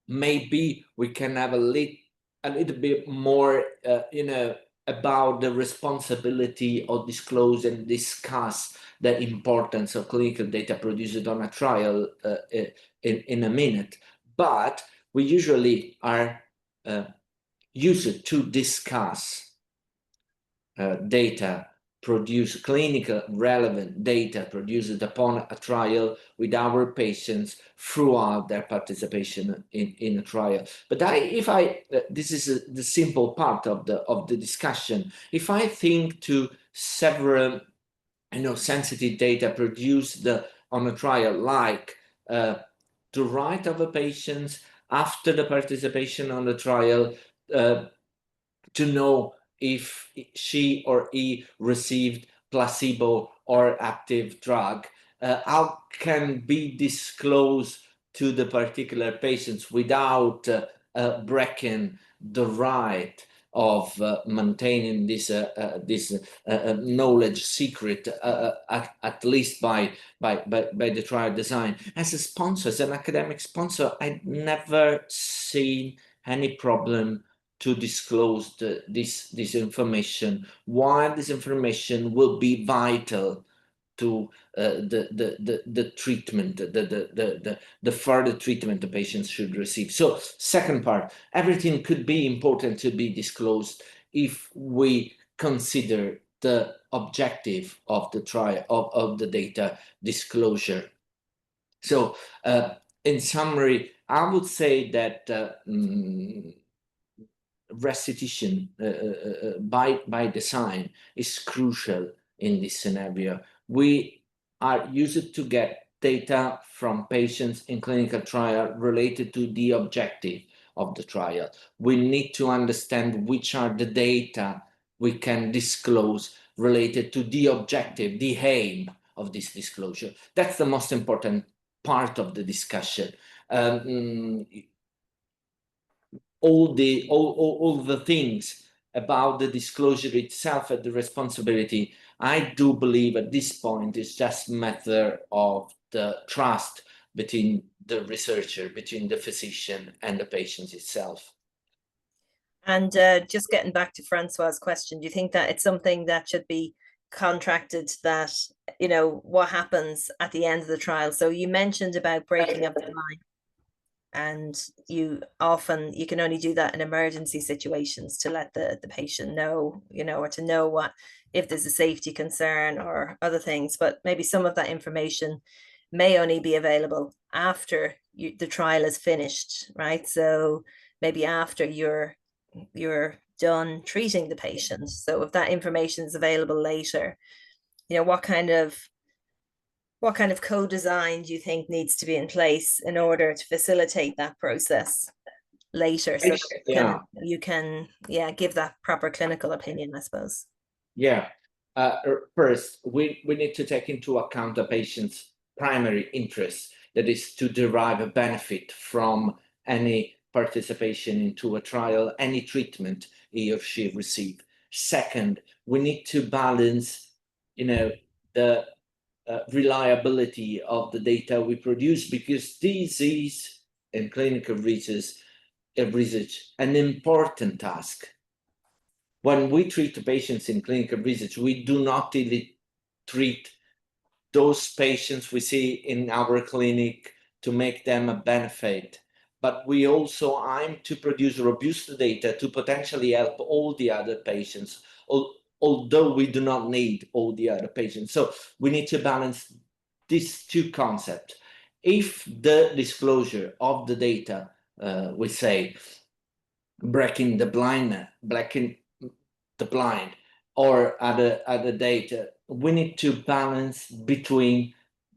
Maybe we can have a little bit more, you know, about the responsibility of disclose and discuss the importance of clinical data produced on a trial in a minute, but we usually are used to discuss data produced, clinical relevant data produced upon a trial with our patients throughout their participation in a trial. But this is the simple part of the discussion. If I think to several, sensitive data produced on a trial, like the right of a patient after the participation on the trial to know if she or he received placebo or active drug, how can be disclosed to the particular patients without breaking the right of maintaining this knowledge secret, at least by the trial design. As a sponsor, as an academic sponsor, I've never seen any problem to disclose this information, while this information will be vital to the treatment, the further treatment the patients should receive. So second part, everything could be important to be disclosed if we consider the objective of the trial of the data disclosure. So in summary, I would say that restitution by design is crucial in this scenario. We are used to get data from patients in clinical trial related to the objective of the trial. We need to understand which are the data we can disclose related to the objective, the aim of this disclosure. That's the most important part of the discussion. All the things about the disclosure itself and the responsibility, I do believe at this point is just a matter of the trust between the researcher, between the physician and the patient itself. And just getting back to Francois' question, do you think that it's something that should be contracted, that, what happens at the end of the trial? So you mentioned about breaking up the blind, and you can only do that in emergency situations to let the patient know, or to know what if there's a safety concern or other things. But maybe some of that information may only be available after the trial is finished, right? So maybe after you're done treating the patient. So if that information is available later, what kind of co-design do you think needs to be in place in order to facilitate that process later, so you can give that proper clinical opinion, I suppose? Yeah. First, we need to take into account the patient's primary interest, that is to derive a benefit from any participation into a trial, any treatment he or she received. Second, we need to balance, the reliability of the data we produce, because this is in clinical research an important task. When we treat patients in clinical research, we do not really treat those patients we see in our clinic to make them a benefit, but we also aim to produce robust data to potentially help all the other patients, although we do not need all the other patients. So we need to balance these two concepts. If the disclosure of the data, we say, breaking the blind, or other data, we need to balance between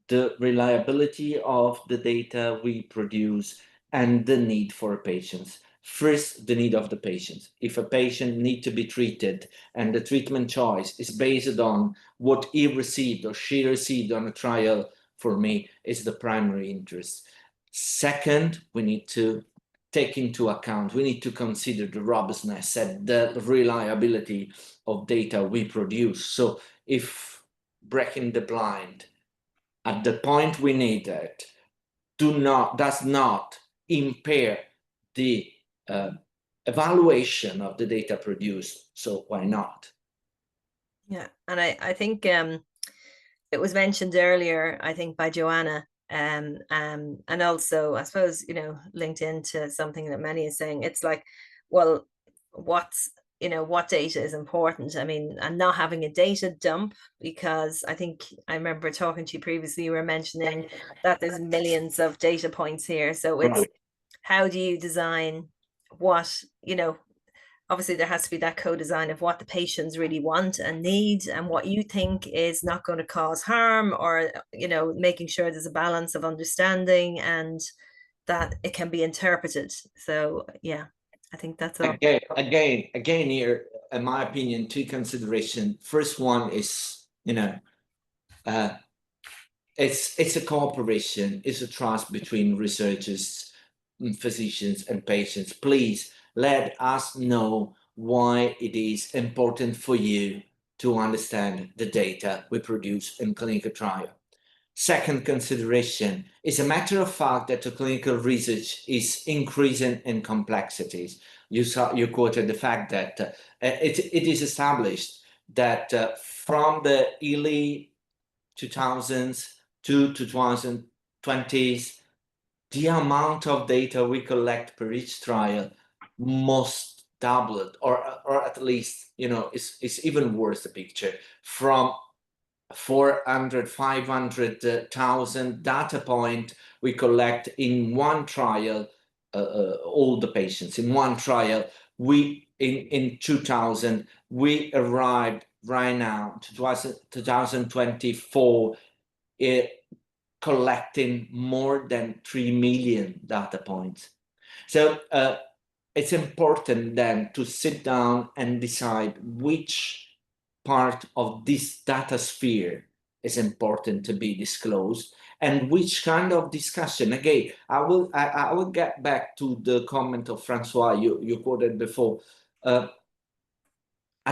the reliability of the data we produce and the need for patients. First, the need of the patient. If a patient needs to be treated and the treatment choice is based on what he received or she received on a trial, for me, is the primary interest. Second, we need to take into account, we need to consider the robustness and the reliability of data we produce. So if breaking the blind at the point we need it does not impair the evaluation of the data produced. So why not? Yeah, and I think it was mentioned earlier, I think by Joanna, and also I suppose, you know, linked into something that Manny is saying. It's like, well, what's, you know, what data is important? I mean, and not having a data dump, because I think I remember talking to you previously, you were mentioning that there's millions of data points here. So it's Right. how do you design what, you know, obviously there has to be that co-design of what the patients really want and need and what you think is not going to cause harm, or, you know, making sure there's a balance of understanding and that it can be interpreted. So yeah, I think that's all. Again here, in my opinion, two considerations. First one is, you know, it's a cooperation, it's a trust between researchers, physicians and patients. Please let us know why it is important for you to understand the data we produce in clinical trial. Second consideration is a matter of fact that the clinical research is increasing in complexities. You quoted the fact that it is established that from the early 2000s to 2020s, the amount of data we collect per each trial must doubled, or at least, you know, it's even worse, the picture, from 400, 500,000 data point we collect in one trial, all the patients in one trial. We in 2000 we arrived right now to 2024 collecting more than 3 million data points. So it's important then to sit down and decide which part of this data sphere is important to be disclosed, and which kind of discussion. Again, I will get back to the comment of Francois you quoted before. At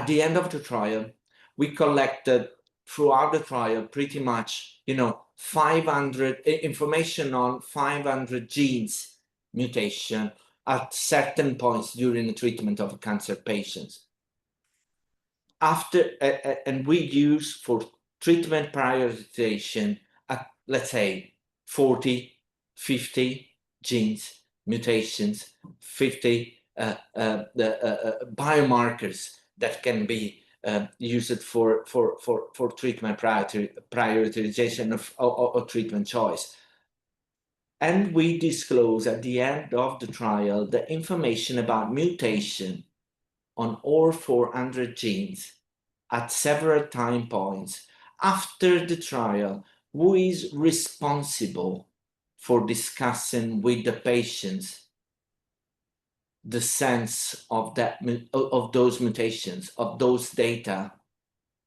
the end of the trial, we collected throughout the trial pretty much, you know, 500 information on 500 genes mutation at certain points during the treatment of cancer patients. After and we use for treatment prioritization, let's say 40, 50 genes mutations, 50 biomarkers that can be used for treatment prioritization of treatment choice. And we disclose at the end of the trial the information about mutation on all 400 genes at several time points after the trial. Who is responsible for discussing with the patients the sense of that, of those mutations, of those data?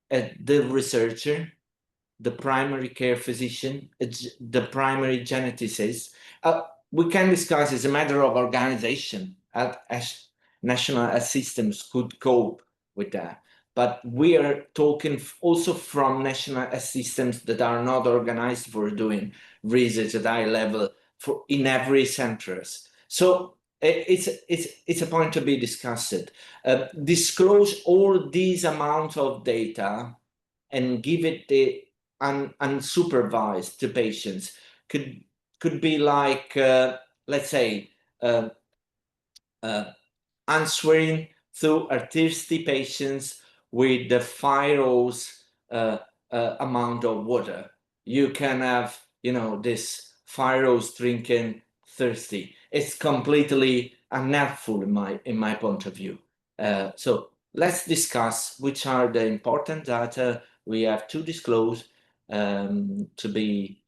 The researcher, the primary care physician, the primary geneticist. We can discuss as a matter of organization, as national health systems could cope with that. But we are talking also from national health systems that are not organized for doing research at high level in every centers. So it's a point to be discussed. Disclose all these amounts of data and give it the unsupervised to patients. Could be like, let's say, answering through thirsty patients with the 5 rows amount of water. You can have, you know, this 5 rows drinking thirsty. It's completely unhelpful in my point of view. So let's discuss which are the important data we have to disclose to be,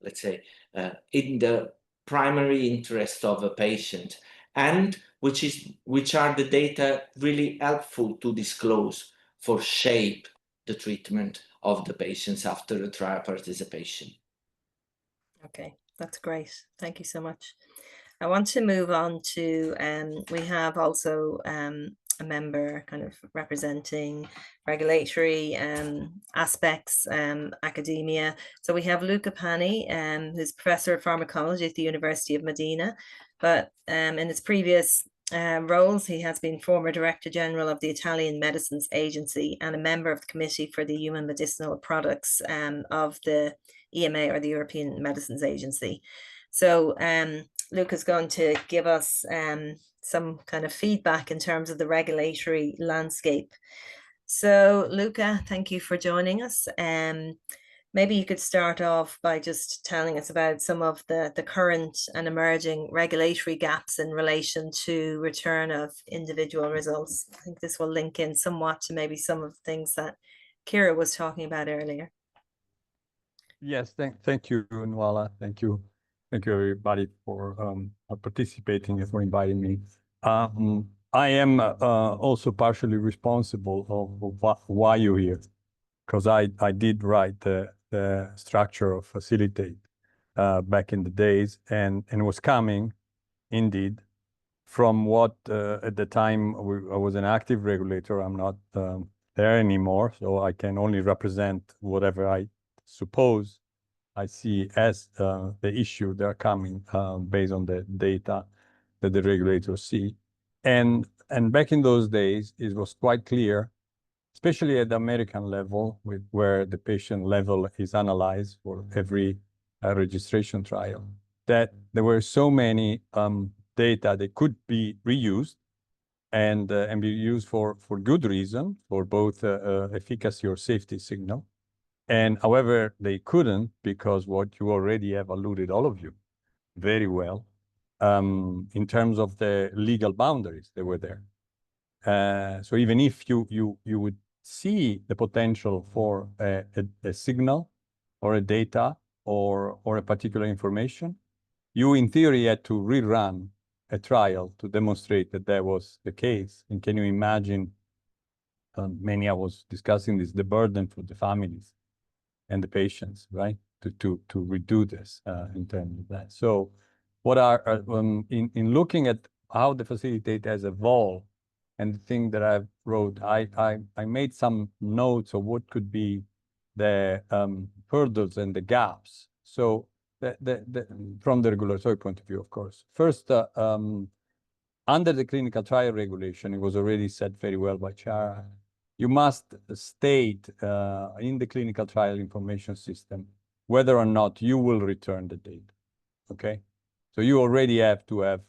let's say, in the primary interest of a patient, and which are the data really helpful to disclose for shape the treatment of the patients after the trial participation. Okay, that's great. Thank you so much. I want to move on to, we have also a member kind of representing regulatory aspects, academia. So we have Luca Pani, who's Professor of Pharmacology at the University of Modena. But in his previous roles. He has been former Director General of the Italian Medicines Agency and a member of the Committee for the Human Medicinal Products of the EMA, or the European Medicines Agency. So Luke is going to give us some kind of feedback in terms of the regulatory landscape. So Luca, thank you for joining us. Maybe you could start off by just telling us about some of the current and emerging regulatory gaps in relation to return of individual results. I think this will link in somewhat to maybe some of the things that Kira was talking about earlier. Yes, thank you, Nuala. Thank you everybody for participating and for inviting me. I am also partially responsible of why you're here, because I did write the structure of Facilitate back in the days, and was coming indeed from what at the time I was an active regulator. I'm not there anymore, so I can only represent whatever I suppose I see as the issue that are coming based on the data that the regulators see. And back in those days, it was quite clear, especially at the American level, where the patient level is analyzed for every registration trial, that there were so many data that could be reused and be used for good reason, for both efficacy or safety signal. And however, they couldn't, because what you already have alluded, all of you, very well, in terms of the legal boundaries that were there. So even if you would see the potential for a signal or a data or a particular information, you in theory had to rerun a trial to demonstrate that that was the case. And can you imagine, many I was discussing this, the burden for the families and the patients, right? To redo this in terms of that. So what are in looking at how the Facilitate has evolved, and the thing that I wrote, I made some notes of what could be the hurdles and the gaps. So from the regulatory point of view, of course. First, under the clinical trial regulation, it was already said very well by Chara, you must state in the clinical trial information system whether or not you will return the data, okay? So you already have to have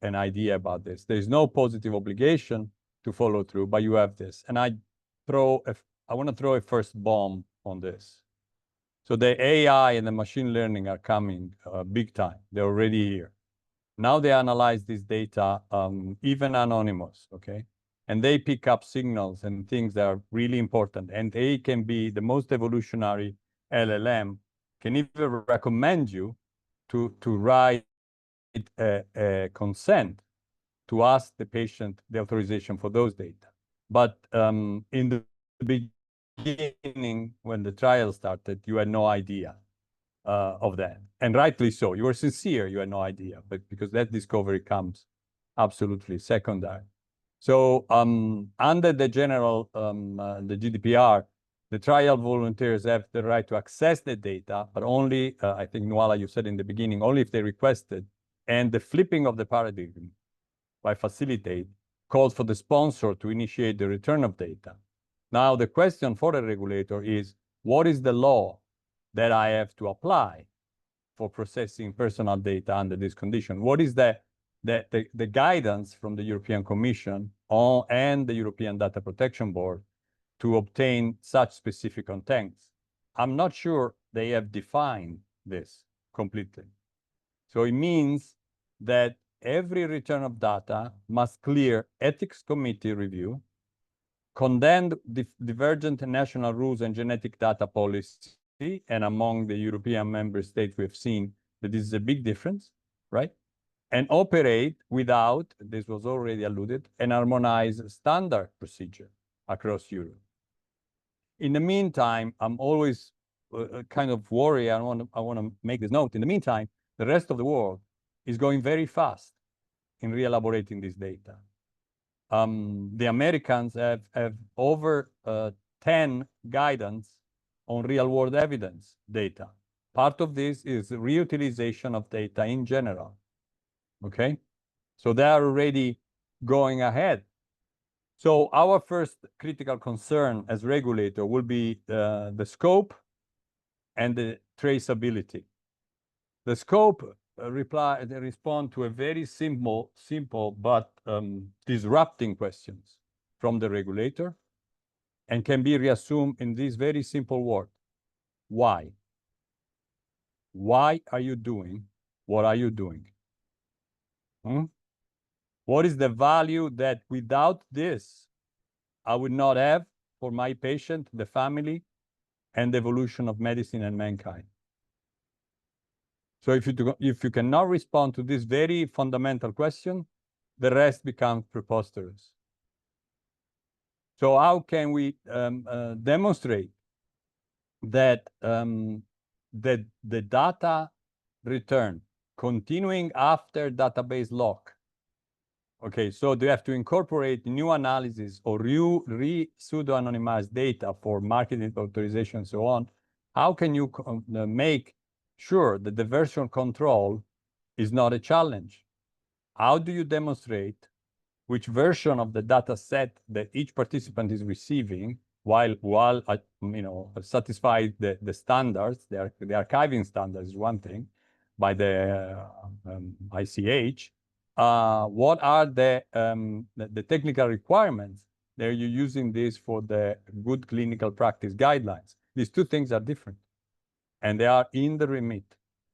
an idea about this. There's no positive obligation to follow through, but you have this. And I want to throw a first bomb on this. So the AI and the machine learning are coming big time. They're already here. Now they analyze this data, even anonymous, okay? And they pick up signals and things that are really important. And they can be the most evolutionary LLM, can even recommend you to write a consent to ask the patient the authorization for those data. But in the beginning, when the trial started, you had no idea of that. And rightly so. You were sincere, you had no idea, but because that discovery comes absolutely secondary. So under the general, the GDPR, the trial volunteers have the right to access the data, but only, I think, Nuala, you said in the beginning, only if they requested. And the flipping of the paradigm by Facilitate called for the sponsor to initiate the return of data. Now, the question for the regulator is, what is the law that I have to apply for processing personal data under this condition? What is the guidance from the European Commission and the European Data Protection Board to obtain such specific contents? I'm not sure they have defined this completely. So it means that every return of data must clear ethics committee review, condemn divergent national rules and genetic data policy, and among the European member states, we've seen that this is a big difference, right? And operate without, this was already alluded, an harmonized standard procedure across Europe. In the meantime, I'm always kind of worried. I want to make this note. In the meantime, the rest of the world is going very fast in re-elaborating this data. The Americans have over 10 guidance on real-world evidence data. Part of this is reutilization of data in general, okay? So they are already going ahead. So our first critical concern as regulator will be the scope and the traceability. The scope respond to a very simple but disrupting questions from the regulator, and can be reassumed in this very simple word: why? Why are you doing what are you doing? What is the value that without this I would not have for my patient, the family, and the evolution of medicine and mankind? So if you cannot respond to this very fundamental question, the rest becomes preposterous. So how can we demonstrate that the data return continuing after database lock? Okay, so do you have to incorporate new analysis or pseudo-anonymized data for marketing authorization and so on? How can you make sure that the version control is not a challenge? How do you demonstrate which version of the data set that each participant is receiving while satisfy the standards? The archiving standards is one thing by the ICH. What are the technical requirements that you're using this for the good clinical practice guidelines? These two things are different, and they are in the remit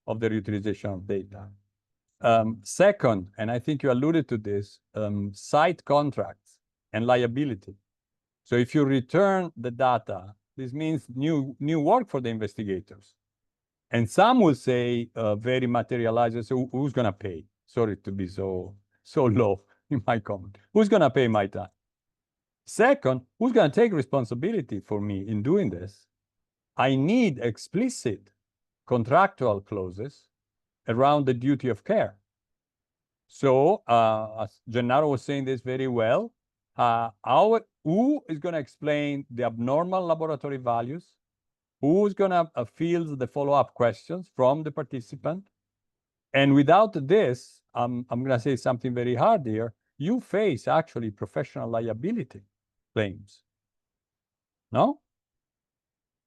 of the utilization of data. Second, and I think you alluded to this, site contracts and liability. So if you return the data, this means new work for the investigators. And some will say, very materialized, so who's going to pay? Sorry to be so low in my comment. Who's going to pay my time? Second, who's going to take responsibility for me in doing this? I need explicit contractual clauses around the duty of care. So, as Gennaro was saying this very well, who is going to explain the abnormal laboratory values? Who's going to field the follow-up questions from the participant? And without this, I'm going to say something very hard here, you face actually professional liability claims. No?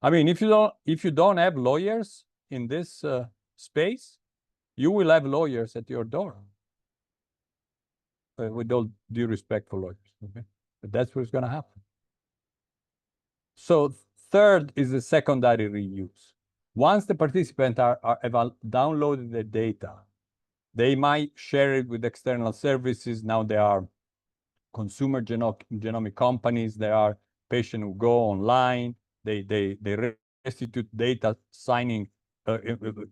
I mean, if you don't have lawyers in this space, you will have lawyers at your door. With all due respect for lawyers, okay? But that's what's going to happen. So third is the secondary reuse. Once the participants have downloaded the data, they might share it with external services. Now there are consumer genomic companies. There are patients who go online. They restitute data, signing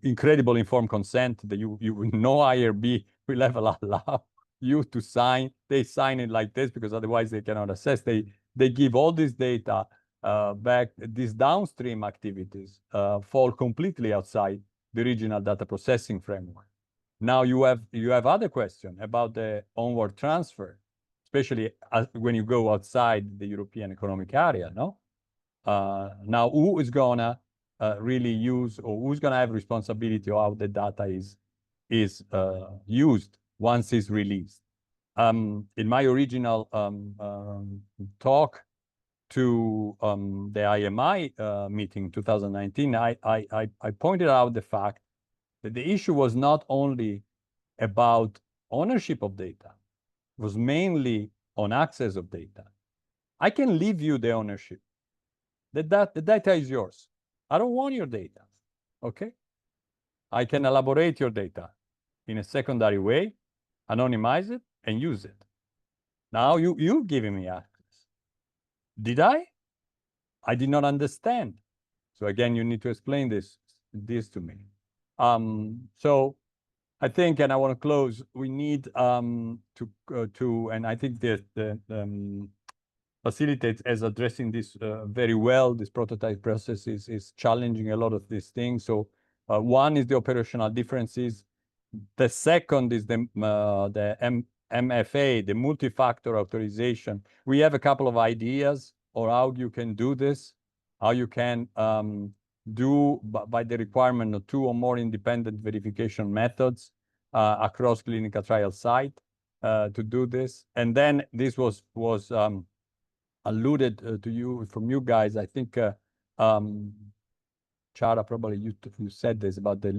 incredible informed consent that you no IRB will ever allow you to sign. They sign it like this because otherwise they cannot access. They give all this data back. These downstream activities fall completely outside the original data processing framework. Now you have other questions about the onward transfer, especially when you go outside the European Economic Area, no? Now, who is gonna really use, or who's gonna have responsibility of how the data is used once it's released? In my original talk to the IMI meeting 2019, I pointed out the fact that the issue was not only about ownership of data, it was mainly on access of data. I can leave you the ownership. The data is yours. I don't want your data, okay? I can elaborate your data in a secondary way, anonymize it, and use it. Now you're giving me access. Did I? I did not understand. So again, you need to explain this to me. So I think, and I want to close, we need to, and I think the facilitates as addressing this very well. This prototype process is challenging a lot of these things. So one is the operational differences. The second is the MFA, the multi-factor authorization. We have a couple of ideas on how you can do this, how you can do by the requirement of 2 or more independent verification methods across clinical trial site. to do this. And then this was alluded to you from you guys. I think Chara, probably you said this about the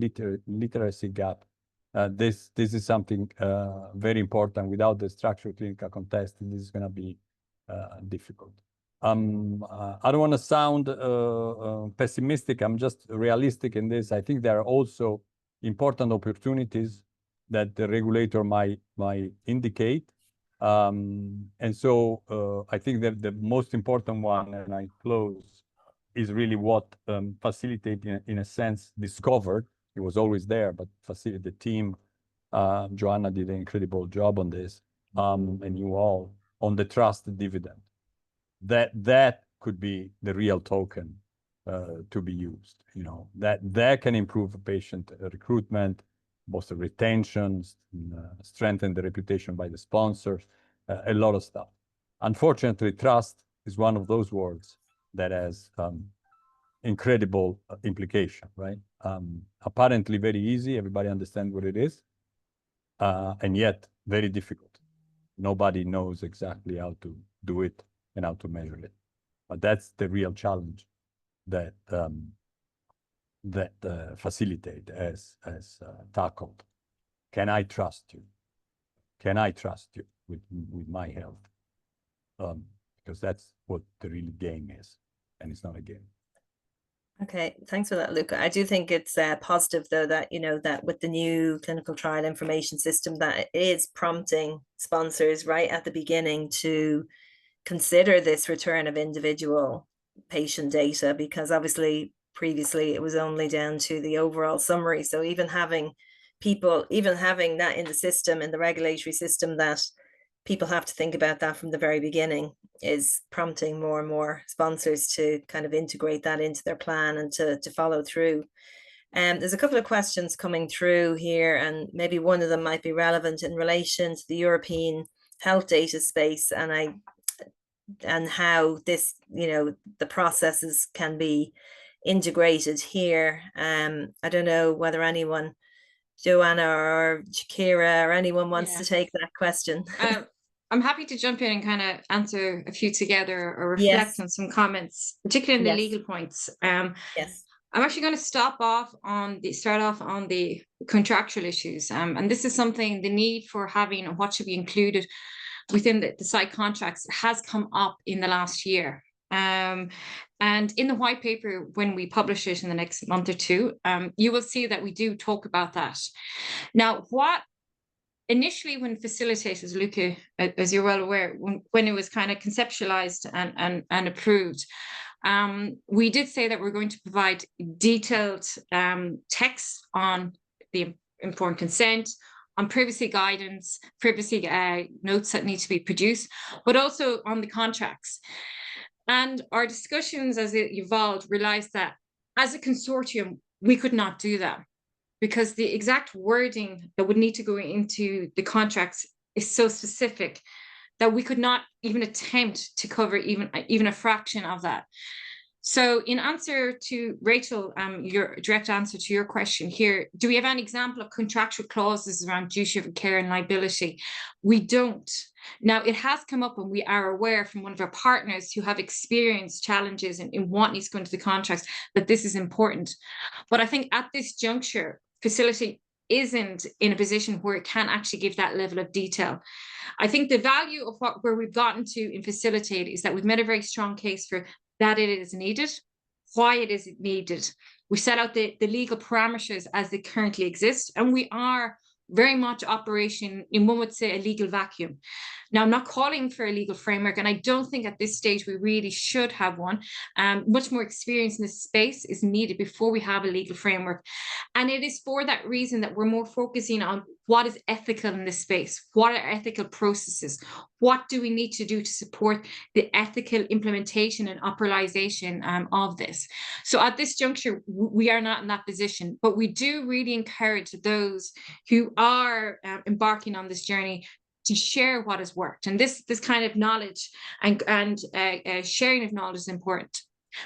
literacy gap. This is something very important. Without the structured clinical contest, this is going to be difficult. I don't want to sound pessimistic. I'm just realistic in this. I think there are also important opportunities that the regulator might indicate. And so I think that the most important one, and I close, is really what Facilitate, in a sense, discovered. It was always there, but Facilitate, the team, Joanna did an incredible job on this, and you all, on the trust dividend. That could be the real token to be used. You know, that can improve patient recruitment, both the retentions, strengthen the reputation by the sponsors, a lot of stuff. Unfortunately, trust is one of those words that has incredible implication, right? Apparently very easy, everybody understands what it is, and yet very difficult. Nobody knows exactly how to do it and how to measure it. But that's the real challenge that Facilitate has tackled. Can I trust you? Can I trust you with my health? Because that's what the real game is, and it's not a game. Okay, thanks for that, Luca. I do think it's positive, though, that, you know, that with the new clinical trial information system, that it is prompting sponsors right at the beginning to consider this return of individual patient data, because obviously previously it was only down to the overall summary. So even having that in the system, in the regulatory system, that people have to think about that from the very beginning, is prompting more and more sponsors to kind of integrate that into their plan and to follow through. There's a couple of questions coming through here, and maybe one of them might be relevant in relation to the European health data space, and how this, you know, the processes can be integrated here. I don't know whether anyone, Joanna or Shakira or anyone wants to take that question. I'm happy to jump in and kind of answer a few together or reflect on some comments, particularly in the legal points. Yes. I'm actually going to start off on the contractual issues. And this is something, the need for having what should be included within the site contracts has come up in the last year. And in the white paper, when we publish it in the next month or two, you will see that we do talk about that. Now, what initially, when Facilitate, as Luca, as you're well aware, when it was kind of conceptualized and approved, we did say that we're going to provide detailed text on the informed consent, on privacy guidance, privacy notes that need to be produced, but also on the contracts. And our discussions as it evolved realized that as a consortium, we could not do that, because the exact wording that would need to go into the contracts is so specific that we could not even attempt to cover even a fraction of that. So in answer to Rachel, your direct answer to your question here, do we have any example of contractual clauses around duty of care and liability? We don't. Now, it has come up, and we are aware from one of our partners who have experienced challenges in what needs to go into the contracts, that this is important. But I think at this juncture, Facilitate isn't in a position where it can actually give that level of detail. I think the value of where we've gotten to in Facilitate is that we've made a very strong case for that it is needed, why it is needed. We set out the legal parameters as they currently exist, and we are very much operation in, one would say, a legal vacuum. Now, I'm not calling for a legal framework, and I don't think at this stage we really should have one. Much more experience in this space is needed before we have a legal framework. And it is for that reason that we're more focusing on what is ethical in this space, what are ethical processes, what do we need to do to support the ethical implementation and operationalization of this. So at this juncture, we are not in that position, but we do really encourage those who are embarking on this journey to share what has worked. And this kind of knowledge and sharing of knowledge is important.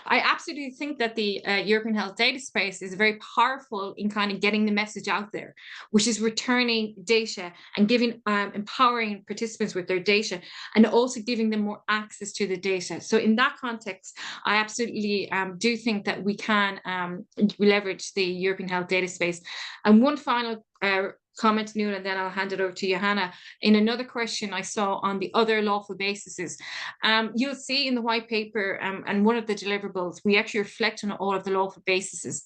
I absolutely think that the European Health Data Space is very powerful in kind of getting the message out there, which is returning data and giving, empowering participants with their data, and also giving them more access to the data. So in that context, I absolutely do think that we can leverage the European Health Data Space. And one final comment, Nuala, and then I'll hand it over to Johanna. In another question I saw on the other lawful bases, you'll see in the white paper and one of the deliverables, we actually reflect on all of the lawful bases.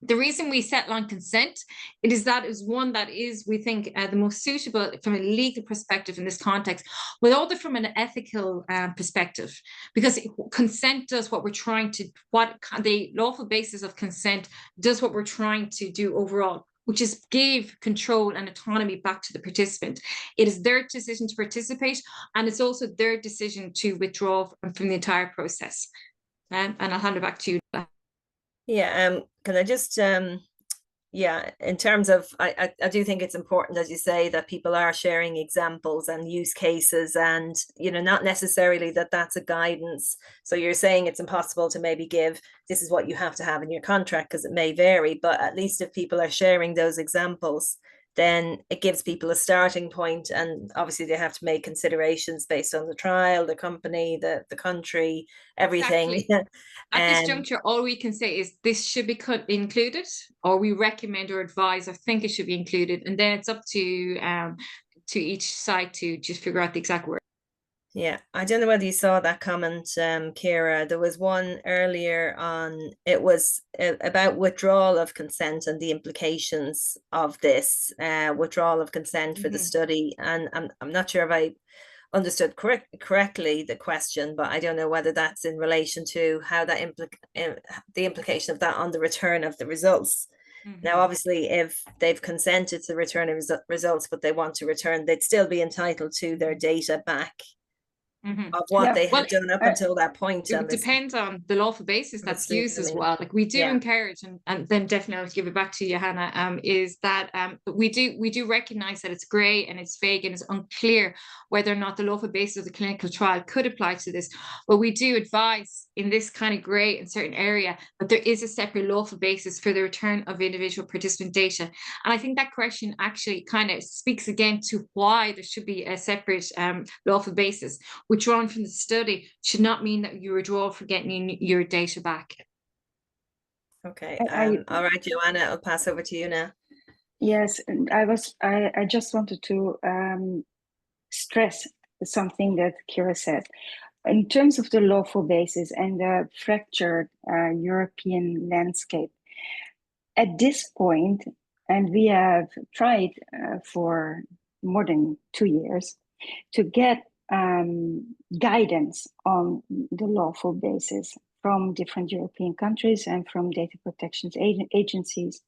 The reason we set line consent, it is that is one that is, we think, the most suitable from a legal perspective in this context, but also from an ethical perspective, because consent does what we're trying to, what the lawful basis of consent does what we're trying to do overall, which is give control and autonomy back to the participant. It is their decision to participate, and it's also their decision to withdraw from the entire process. And I'll hand it back to you. Yeah, can I just yeah, in terms of, I do think it's important, as you say, that people are sharing examples and use cases, and not necessarily that that's a guidance. So you're saying it's impossible to maybe give, this is what you have to have in your contract, because it may vary, but at least if people are sharing those examples, then it gives people a starting point, and obviously they have to make considerations based on the trial, the company, the country, everything. Exactly. At this juncture, all we can say is this should be included, or we recommend or advise or think it should be included, and then it's up to each side to just figure out the exact word. Yeah, I don't know whether you saw that comment, Ciara. There was one earlier on, it was about withdrawal of consent and the implications of this withdrawal of consent for the study. And I'm not sure if I understood correctly the question, but I don't know whether that's in relation to how that the implication of that on the return of the results. Now, obviously, if they've consented to the return of results, but they want to return, they'd still be entitled to their data back of what they had done up until that point. It depends on the lawful basis that's used as well. Like we do encourage, and then definitely I'll give it back to Johanna, is that we do recognize that it's grey and it's vague and it's unclear whether or not the lawful basis of the clinical trial could apply to this. But we do advise in this kind of grey and certain area that there is a separate lawful basis for the return of individual participant data. And I think that question actually kind of speaks again to why there should be a separate lawful basis. Withdrawn from the study should not mean that you withdraw for getting your data back. Okay. All right, Joanna, I'll pass over to you now. Yes, I just wanted to stress something that Ciara said. In terms of the lawful basis and the fractured European landscape, at this point, and we have tried for more than 2 years to get guidance on the lawful basis from different European countries and from data protection agencies.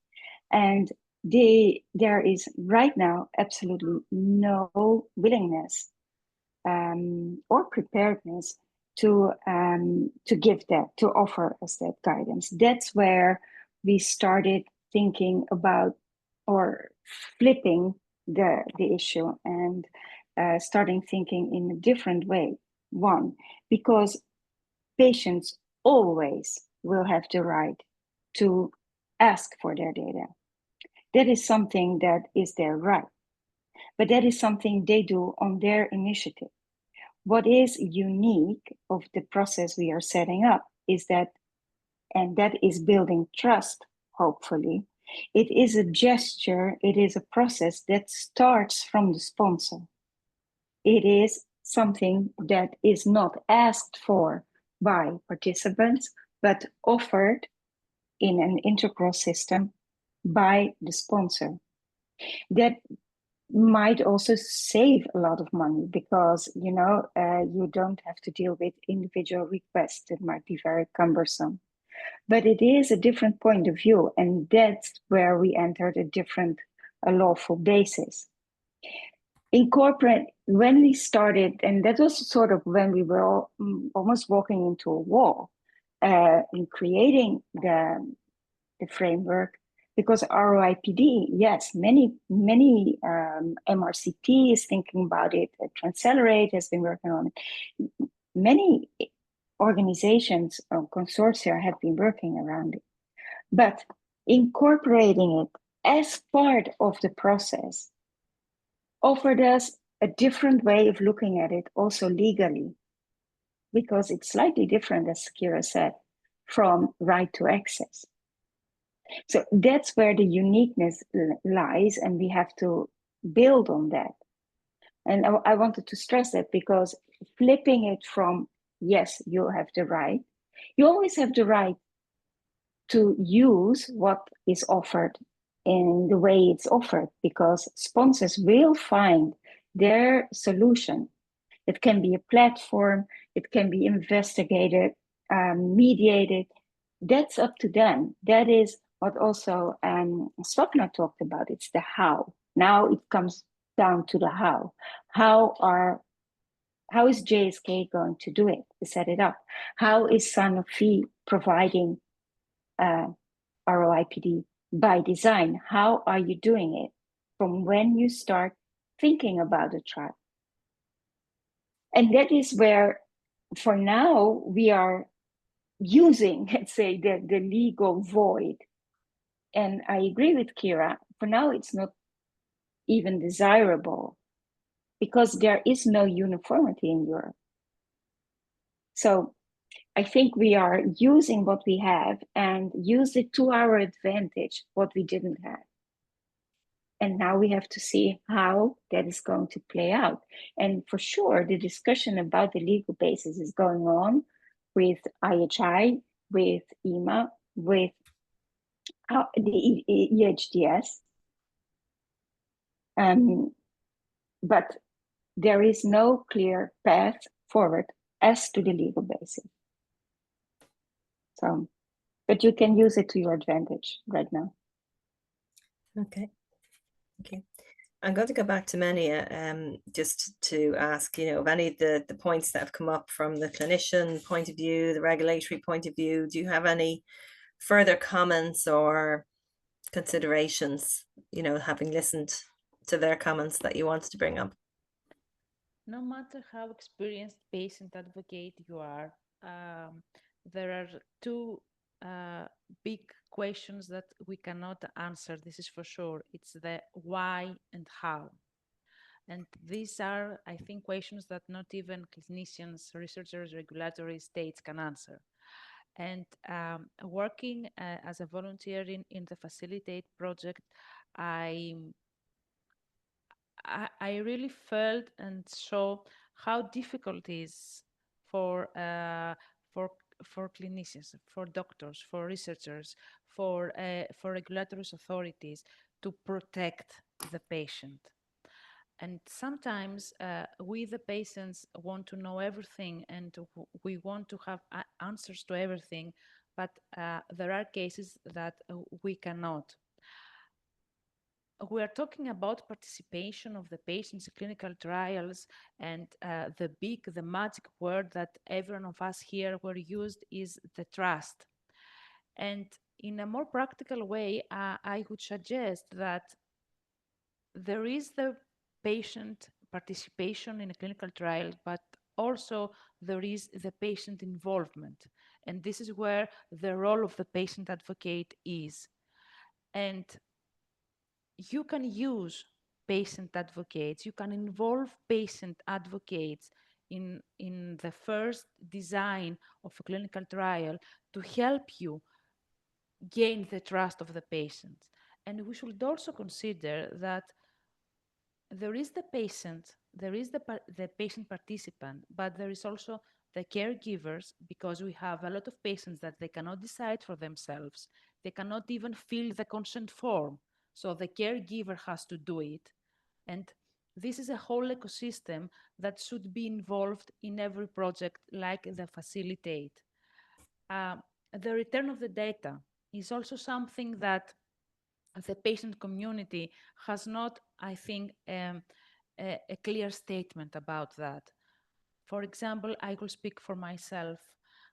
And there is right now absolutely no willingness or preparedness to give that, to offer us that guidance. That's where we started thinking about or flipping the issue and starting thinking in a different way. One, because patients always will have the right to ask for their data. That is something that is their right, but that is something they do on their initiative. What is unique of the process we are setting up is that, and that is building trust, hopefully, it is a gesture, it is a process that starts from the sponsor. It is something that is not asked for by participants, but offered in an integral system by the sponsor. That might also save a lot of money because, you don't have to deal with individual requests that might be very cumbersome. But it is a different point of view, and that's where we entered a lawful basis. When we started, and that was sort of when we were all, almost walking into a wall in creating the framework, because RoIPD, yes, many MRCT is thinking about it. Transcelerate has been working on it. Many organizations or consortia have been working around it. But incorporating it as part of the process offered us a different way of looking at it, also legally, because it's slightly different, as Kira said, from right to access. So that's where the uniqueness lies, and we have to build on that. And I wanted to stress that, because flipping it from, yes, you have the right, you always have the right to use what is offered in the way it's offered, because sponsors will find their solution. It can be a platform, it can be investigated, mediated. That's up to them. That is what also Swapna talked about. It's the how. Now it comes down to the how. How is JSK going to do it, to set it up? How is Sanofi providing RoIPD by design? How are you doing it from when you start thinking about a trial? And that is where, for now, we are using, let's say, the legal void. And I agree with Kira, for now, it's not even desirable because there is no uniformity in Europe. So I think we are using what we have and use it to our advantage, what we didn't have. And now we have to see how that is going to play out. And for sure, the discussion about the legal basis is going on with IHI, with EMA, with the EHDS. But there is no clear path forward as to the legal basis. So, but you can use it to your advantage right now. Okay. Okay. I'm going to go back to Menia just to ask, of any of the points that have come up from the clinician point of view, the regulatory point of view, do you have any further comments or considerations, having listened to their comments that you wanted to bring up? No matter how experienced patient advocate you are, there are two big questions that we cannot answer. This is for sure. It's the why and how. And these are, I think, questions that not even clinicians, researchers, regulatory states can answer. And working as a volunteer in the Facilitate project, I really felt and saw how difficult it is for clinicians, for doctors, for researchers, for regulatory authorities to protect the patient. And sometimes we, the patients, want to know everything and we want to have answers to everything, but there are cases that we cannot. We are talking about participation of the patients in clinical trials, and the magic word that every one of us here were used is the trust. And in a more practical way, I would suggest that there is the patient participation in a clinical trial, but also there is the patient involvement. And this is where the role of the patient advocate is. And you can use patient advocates, you can involve patient advocates in the first design of a clinical trial to help you gain the trust of the patients. And we should also consider that there is the patient, there is the patient participant, but there is also the caregivers, because we have a lot of patients that they cannot decide for themselves. They cannot even fill the consent form. So the caregiver has to do it. And this is a whole ecosystem that should be involved in every project like the Facilitate. The return of the data is also something that the patient community has not, I think, a clear statement about that. For example, I will speak for myself.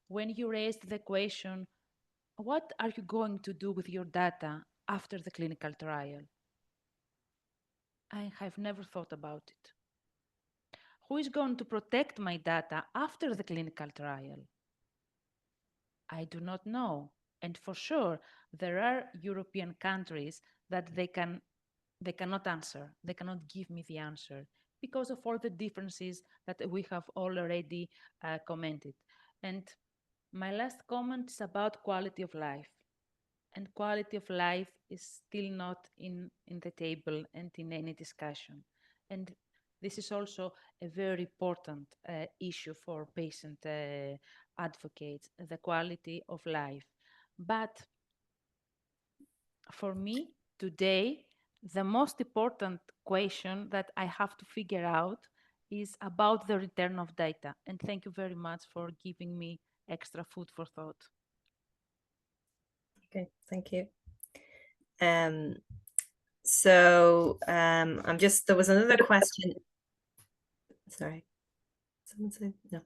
When you raised the question, what are you going to do with your data after the clinical trial? I have never thought about it. Who is going to protect my data after the clinical trial? I do not know. And for sure, there are European countries that they cannot answer. They cannot give me the answer because of all the differences that we have already commented. And my last comment is about quality of life. And quality of life is still not in the table and in any discussion. And this is also a very important issue for patient advocates, the quality of life. But for me, today, the most important question that I have to figure out is about the return of data. And thank you very much for giving me extra food for thought. Okay, thank you. I'm just, there was another question. Sorry, someone said no.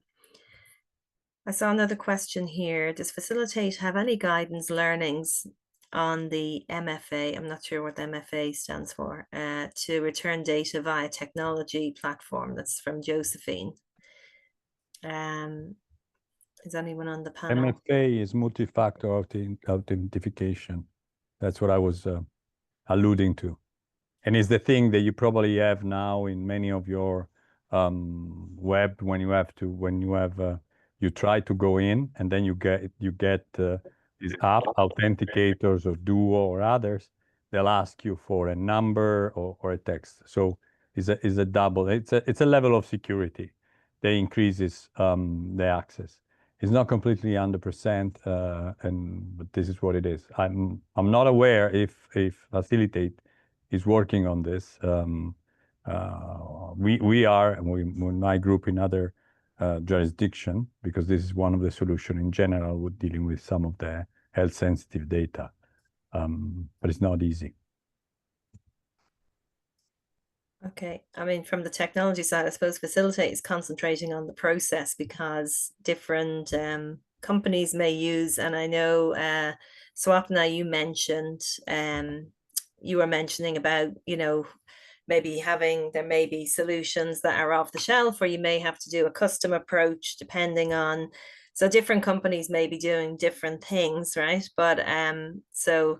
I saw another question here. Does Facilitate have any guidance learnings on the MFA? I'm not sure what the MFA stands for, to return data via technology platform. That's from Josephine. Is anyone on the panel? MFA is multi-factor authentication. That's what I was alluding to. And it's the thing that you probably have now in many of your web when you try to go in and then you get these app authenticators or Duo or others. They'll ask you for a number or a text. So it's a double. It's a level of security that increases the access. It's not completely 100%, but this is what it is. I'm not aware if Facilitate is working on this. We are, and my group in other jurisdiction, because this is one of the solutions in general with dealing with some of the health sensitive data, but it's not easy. Okay, I mean, from the technology side, I suppose Facilitate is concentrating on the process because different companies may use, and I know Swapna, you mentioned, you were mentioning about, maybe there may be solutions that are off the shelf, or you may have to do a custom approach depending on, so different companies may be doing different things, right? But so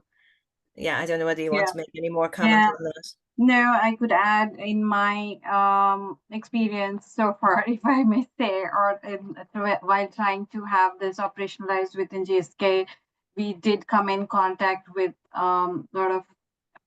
yeah, I don't know whether you want to make any more comment on that. No, I could add in my experience so far, if I may say, or while trying to have this operationalized within GSK, we did come in contact with a lot of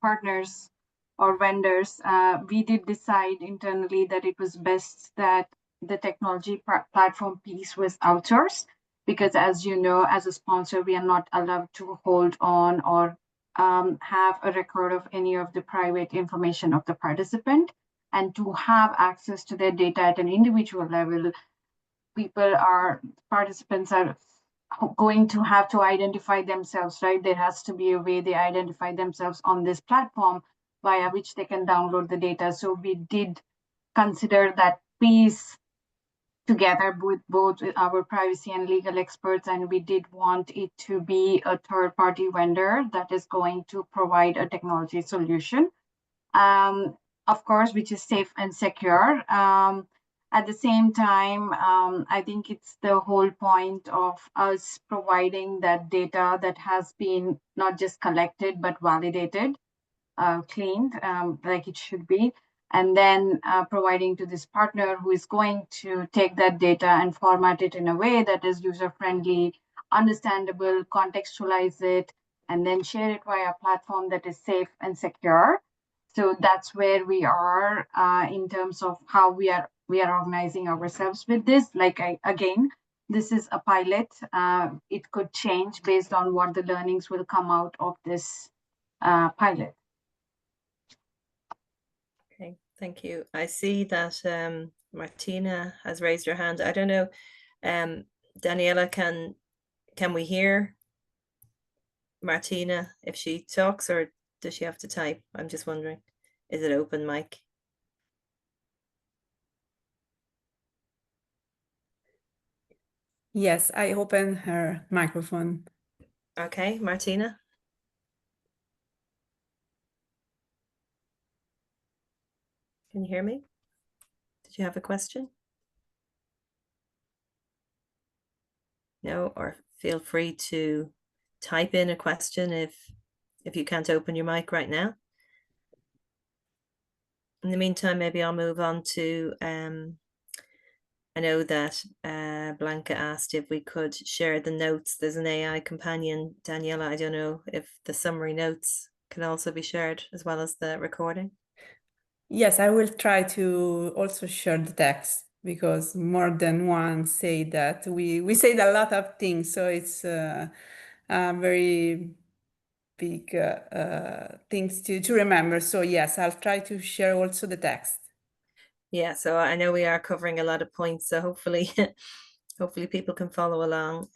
partners or vendors. We did decide internally that it was best that the technology platform piece was outsourced, because as you know, as a sponsor, we are not allowed to hold on or have a record of any of the private information of the participant. And to have access to their data at an individual level, participants are going to have to identify themselves, right? There has to be a way they identify themselves on this platform via which they can download the data. So we did consider that piece together with both our privacy and legal experts, and we did want it to be a third-party vendor that is going to provide a technology solution, of course, which is safe and secure. At the same time, I think it's the whole point of us providing that data that has been not just collected, but validated, cleaned, like it should be, and then providing to this partner who is going to take that data and format it in a way that is user-friendly, understandable, contextualize it, and then share it via a platform that is safe and secure. So that's where we are in terms of how we are organizing ourselves with this. Again, this is a pilot. It could change based on what the learnings will come out of this pilot. Okay, thank you. I see that Martina has raised her hand. I don't know, Daniela, can we hear Martina if she talks, or does she have to type? I'm just wondering. Is it open mic? Yes, I opened her microphone. Okay, Martina. Can you hear me? Did you have a question? No, or feel free to type in a question if you can't open your mic right now. In the meantime, maybe I'll move on to, I know that Blanca asked if we could share the notes. There's an AI companion, Daniela. I don't know if the summary notes can also be shared as well as the recording. Yes, I will try to also share the text because more than one say that we said a lot of things, so it's a very big things to remember. So yes, I'll try to share also the text. Yeah, so I know we are covering a lot of points, so hopefully hopefully people can follow along.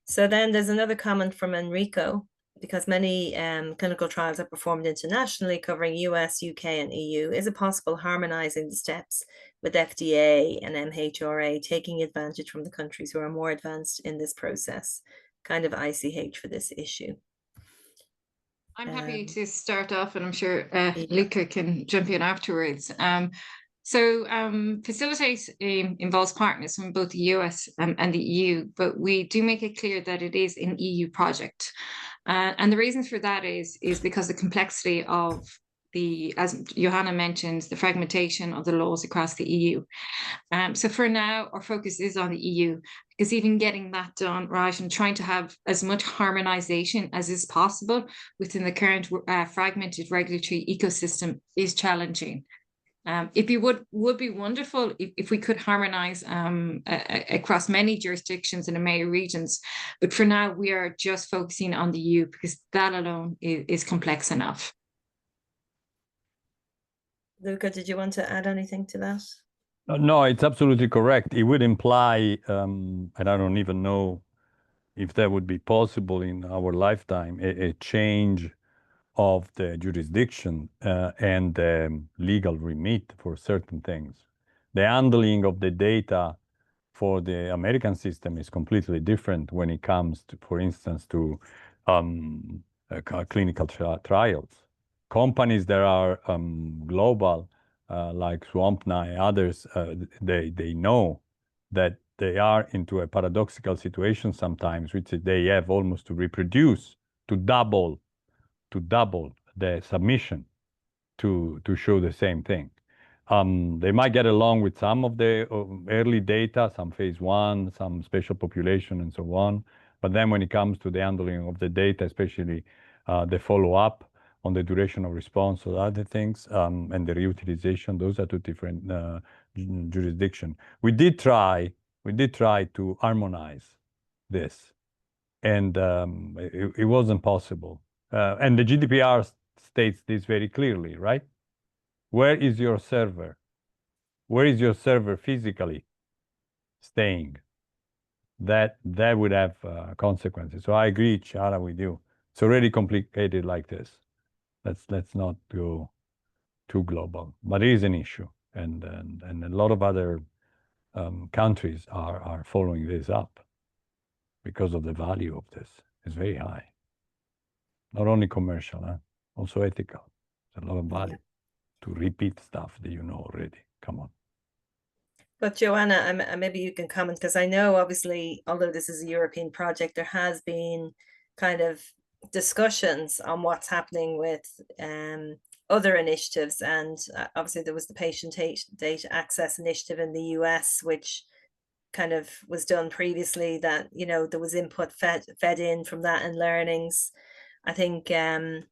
So then there's another comment from Enrico, because many clinical trials are performed internationally covering US, UK, and EU. Is it possible harmonizing the steps with FDA and MHRA, taking advantage from the countries who are more advanced in this process? Kind of ICH for this issue. I'm happy to start off, and I'm sure Yeah. Luca can jump in afterwards. So Facilitate involves partners from both the US and the EU, but we do make it clear that it is an EU project. And the reason for that is because the complexity of as Johanna mentioned, the fragmentation of the laws across the EU. So for now, our focus is on the EU, because even getting that done right and trying to have as much harmonization as is possible within the current fragmented regulatory ecosystem is challenging. It would be wonderful if we could harmonize across many jurisdictions in the EMEA regions, but for now we are just focusing on the EU because that alone is complex enough. Luca, did you want to add anything to that? No, it's absolutely correct. It would imply, and I don't even know if that would be possible in our lifetime, a change of the jurisdiction and the legal remit for certain things. The handling of the data for the American system is completely different when it comes to, for instance, to clinical trials. Companies that are global, like Swampna and others, they know that they are into a paradoxical situation sometimes, which they have almost to reproduce, to double the submission to show the same thing. They might get along with some of the early data, some phase 1, some special population and so on. But then when it comes to the handling of the data, especially the follow-up on the duration of response or other things, and the reutilization, those are two different jurisdictions. We did try to harmonize this, and it wasn't possible. And the GDPR states this very clearly, right? Where is your server? Where is your server physically staying? That would have consequences. So I agree, Chiara, with you. It's already complicated like this. Let's not go too global, but it is an issue, and a lot of other countries are following this up because of the value of this. It's very high. Not only commercial, also ethical. There's a lot of value to repeat stuff that you know already. Come on. But Joanna, maybe you can comment, because I know obviously, although this is a European project, there has been kind of discussions on what's happening with other initiatives. And obviously there was the patient data access initiative in the US, which kind of was done previously, that, you know, there was input fed in from that and learnings. I think in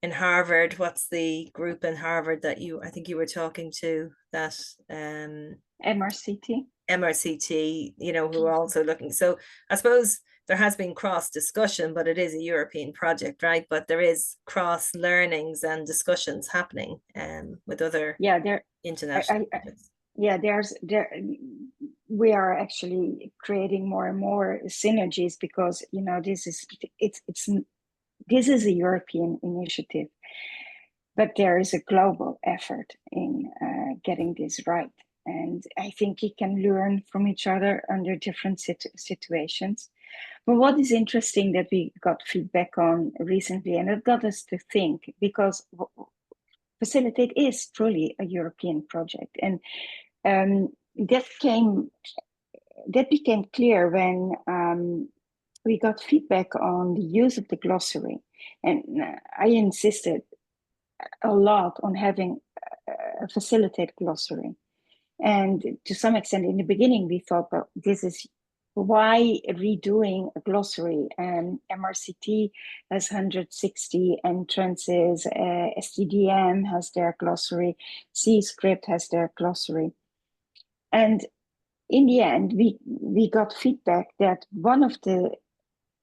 Harvard, what's the group in Harvard that I think you were talking to, that MRCT, you know, who are also looking. So I suppose there has been cross discussion, but it is a European project, right? But there is cross learnings and discussions happening with other international projects. We are actually creating more and more synergies, because, you know, this is a European initiative, but there is a global effort in getting this right. And I think you can learn from each other under different situations. But what is interesting that we got feedback on recently, and it got us to think, because Facilitate is truly a European project. And that came that became clear when we got feedback on the use of the glossary. And I insisted a lot on having a facilitated glossary. And to some extent, in the beginning, we thought, well, this is why redoing a glossary? And MRCT has 160 entrances, STDM has their glossary, C-Script has their glossary. And in the end, we got feedback that one of the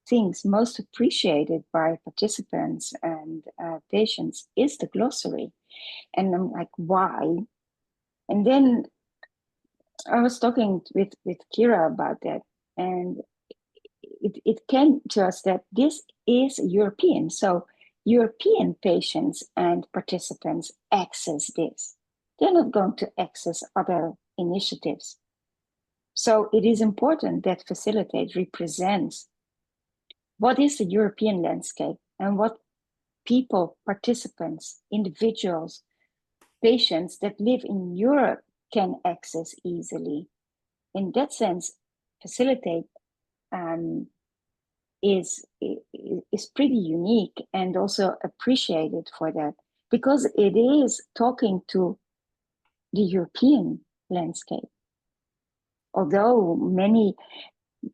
things most appreciated by participants and patients is the glossary. And I'm like, why? And then I was talking with Kira about that, and it came to us that this is European. So European patients and participants access this. They're not going to access other initiatives. So it is important that Facilitate represents what is the European landscape and what people, participants, individuals, patients that live in Europe can access easily. In that sense, Facilitate is pretty unique and also appreciated for that, because it is talking to the European landscape. Although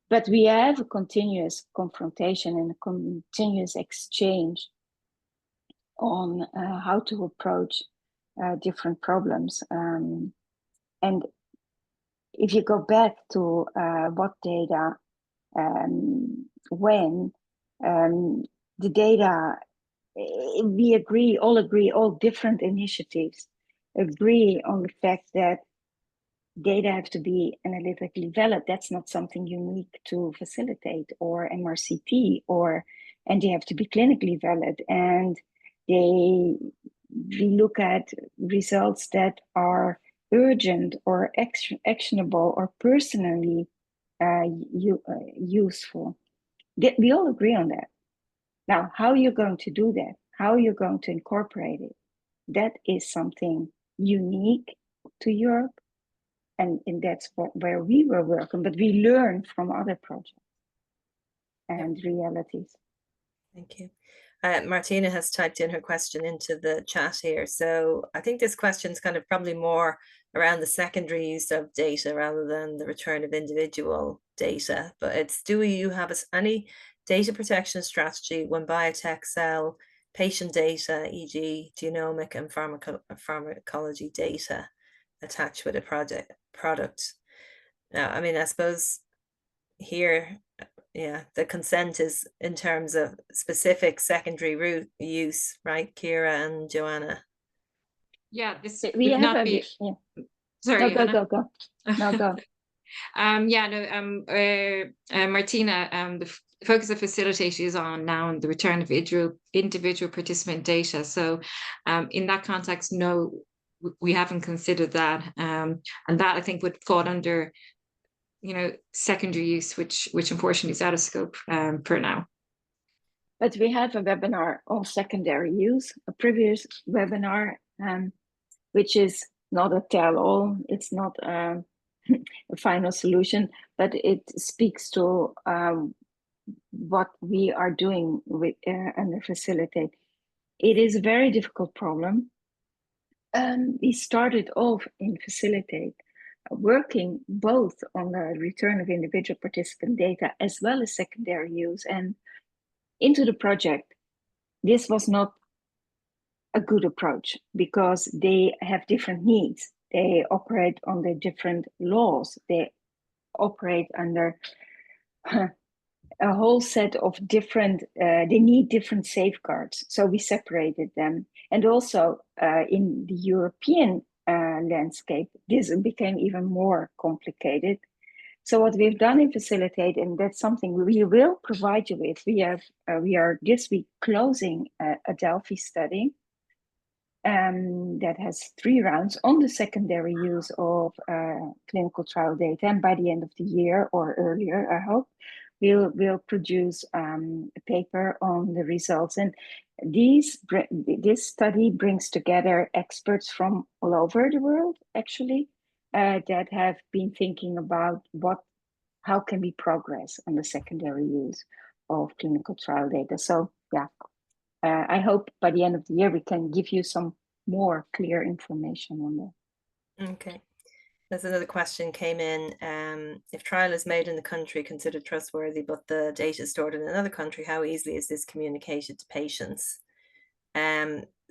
but we have a continuous confrontation and a continuous exchange on how to approach different problems. And if you go back to what data, when the data, all different initiatives agree on the fact that data have to be analytically valid. That's not something unique to Facilitate or MRCT, and they have to be clinically valid. And we look at results that are urgent or actionable or personally useful. We all agree on that. Now, how you're going to do that, how you're going to incorporate it, that is something unique to Europe. And that's where we were working, but we learned from other projects and realities. Thank you. Martina has typed in her question into the chat here. So I think this question is kind of probably more around the secondary use of data rather than the return of individual data. But it's, do you have any data protection strategy when biotech sell patient data, e.g. genomic and pharmacology data attached with a product? Now, I mean, I suppose here, yeah, the consent is in terms of specific secondary use, right, Kira and Joanna? Yeah, this we would have not be. Yeah. Sorry, no, go. No, go. Martina, the focus of Facilitate is on now the return of individual participant data. So in that context, no, we haven't considered that. And that I think would fall under, secondary use, which unfortunately is out of scope for now. But we have a webinar on secondary use, a previous webinar, which is not a tell-all, it's not a final solution, but it speaks to what we are doing with under Facilitate. It is a very difficult problem. We started off in Facilitate working both on the return of individual participant data as well as secondary use. And into the project, this was not a good approach because they have different needs. They operate under different laws. They operate under a whole set of different, they need different safeguards. So we separated them. And also in the European landscape, this became even more complicated. So what we've done in Facilitate, and that's something we will provide you with, we are this week closing a Delphi study that has 3 rounds on the secondary use of clinical trial data. And by the end of the year or earlier, I hope, we'll produce a paper on the results. And this study brings together experts from all over the world, actually, that have been thinking about what how can we progress on the secondary use of clinical trial data. So yeah, I hope by the end of the year we can give you some more clear information on that. Okay. There's another question came in. If trial is made in the country considered trustworthy, but the data is stored in another country, how easily is this communicated to patients?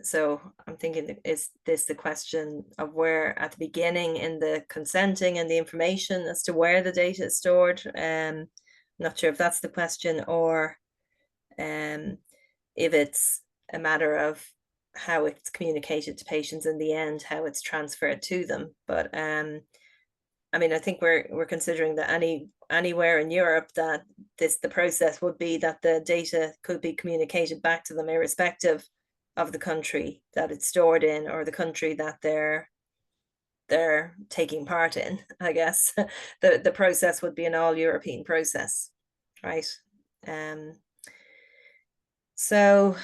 So I'm thinking, is this the question of where at the beginning in the consenting and the information as to where the data is stored? Not sure if that's the question, or if it's a matter of how it's communicated to patients in the end, how it's transferred to them. But I mean, I think we're considering that anywhere in Europe that the process would be that the data could be communicated back to them, irrespective of the country that it's stored in or the country that they're taking part in. I guess the process would be an all European process, right? So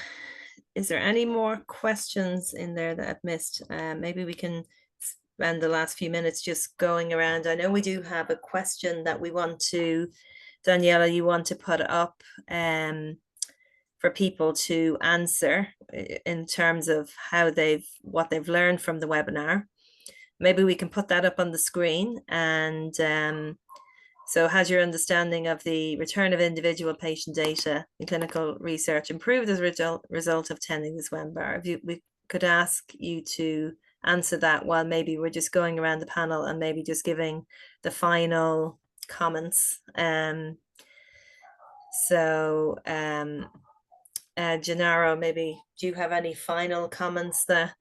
is there any more questions in there that I've missed? Maybe we can spend the last few minutes just going around. I know we do have a question that we want to, Daniela, you want to put up for people to answer in terms of what they've learned from the webinar. Maybe we can put that up on the screen. And so, has your understanding of the return of individual patient data in clinical research improved as a result of attending this webinar? If we could ask you to answer that while maybe we're just going around the panel and maybe just giving the final comments. Gennaro, maybe do you have any final comments that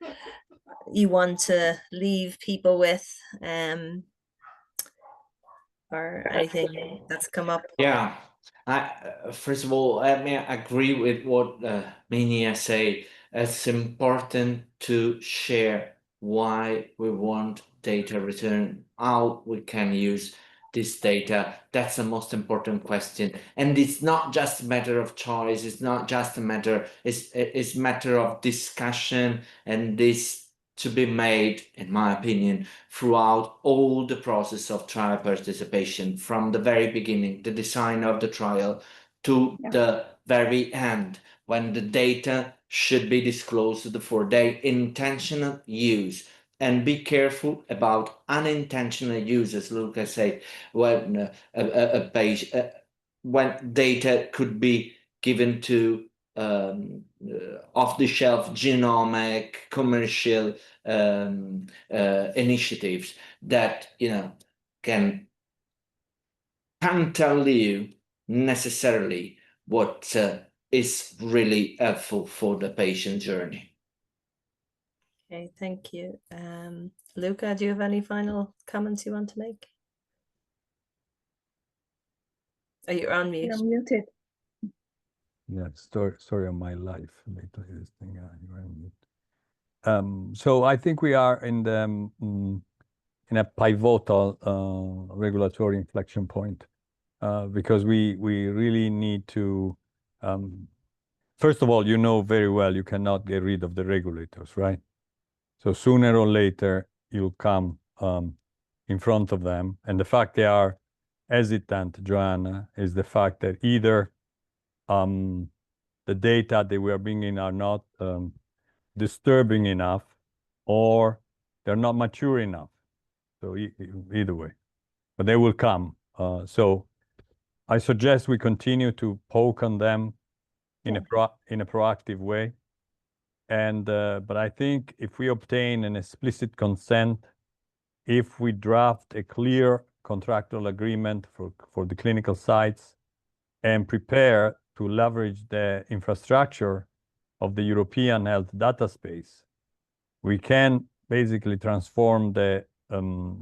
you want to leave people with, or anything that's come up? Yeah, first of all, I mean, I agree with what Minia say. It's important to share why we want data return, how we can use this data. That's the most important question. And it's not just a matter of choice. It's not just a matter, it's matter of discussion, and this to be made, in my opinion, throughout all the process of trial participation, from the very beginning, the design of the trial, to the very end, when the data should be disclosed for their intentional use. And be careful about unintentional use, as Lucas said, when a page, when data could be given to off-the-shelf genomic commercial initiatives that can't tell you necessarily what is really helpful for the patient journey. Okay, thank you. Luca, do you have any final comments you want to make? Oh, you're on mute. You're muted. Yeah, story of my life. Later, this thing, you're on mute. So I think we are in a pivotal regulatory inflection point, because we really need to. First of all, you know very well you cannot get rid of the regulators, right? So sooner or later you'll come in front of them, and the fact they are hesitant, Joanna, is the fact that either the data that we are bringing are not disturbing enough, or they're not mature enough. So either way, but they will come. So I suggest we continue to poke on them in a proactive way. And but I think if we obtain an explicit consent, if we draft a clear contractual agreement for the clinical sites, and prepare to leverage the infrastructure of the European health data space, we can basically transform the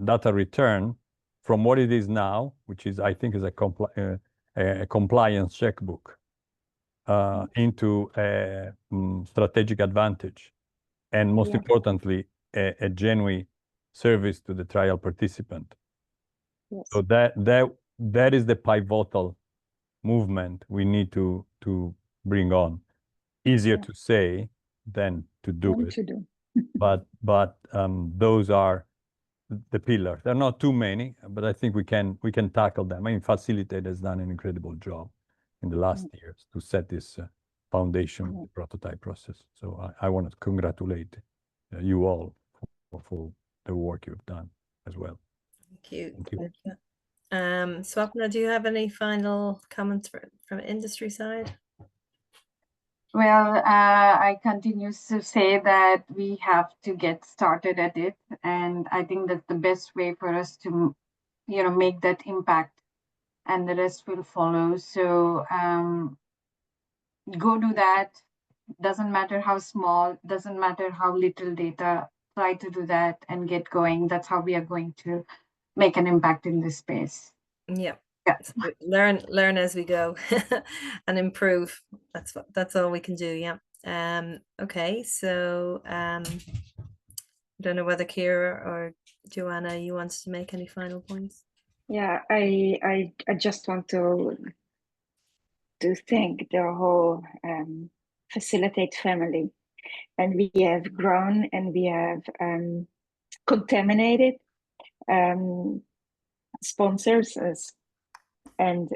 data return from what it is now, which is, I think, is a compliance checkbook, into a strategic advantage, and most importantly, a genuine service to the trial participant. Yes. So that is the pivotal movement we need to bring on. Easier to say than to do it. To do. But those are the pillars. There are not too many, but I think we can tackle them. I mean, Facilitate has done an incredible job in the last years to set this foundation of the prototype process. So I want to congratulate you all for the work you've done as well. Thank you. Thank you. Thank you. Swapna, do you have any final comments from industry side? Well, I continue to say that we have to get started at it, and I think that's the best way for us to, make that impact, and the rest will follow. So go do that. Doesn't matter how small, doesn't matter how little data. Try to do that and get going. That's how we are going to make an impact in this space. Yeah. Yeah. So learn as we go and improve. That's all we can do. Yeah. Okay. So I don't know whether Kira or Joanna, you wanted to make any final points. Yeah, I just want to thank the whole Facilitate family, and we have grown and we have contaminated sponsors and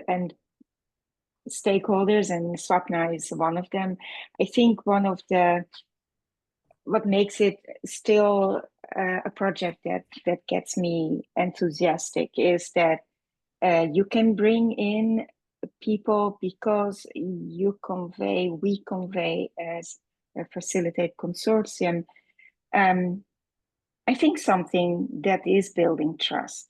stakeholders, and Swapna is one of them. I think one of what makes it still a project that gets me enthusiastic is that you can bring in people because we convey as a Facilitate consortium, I think something that is building trust,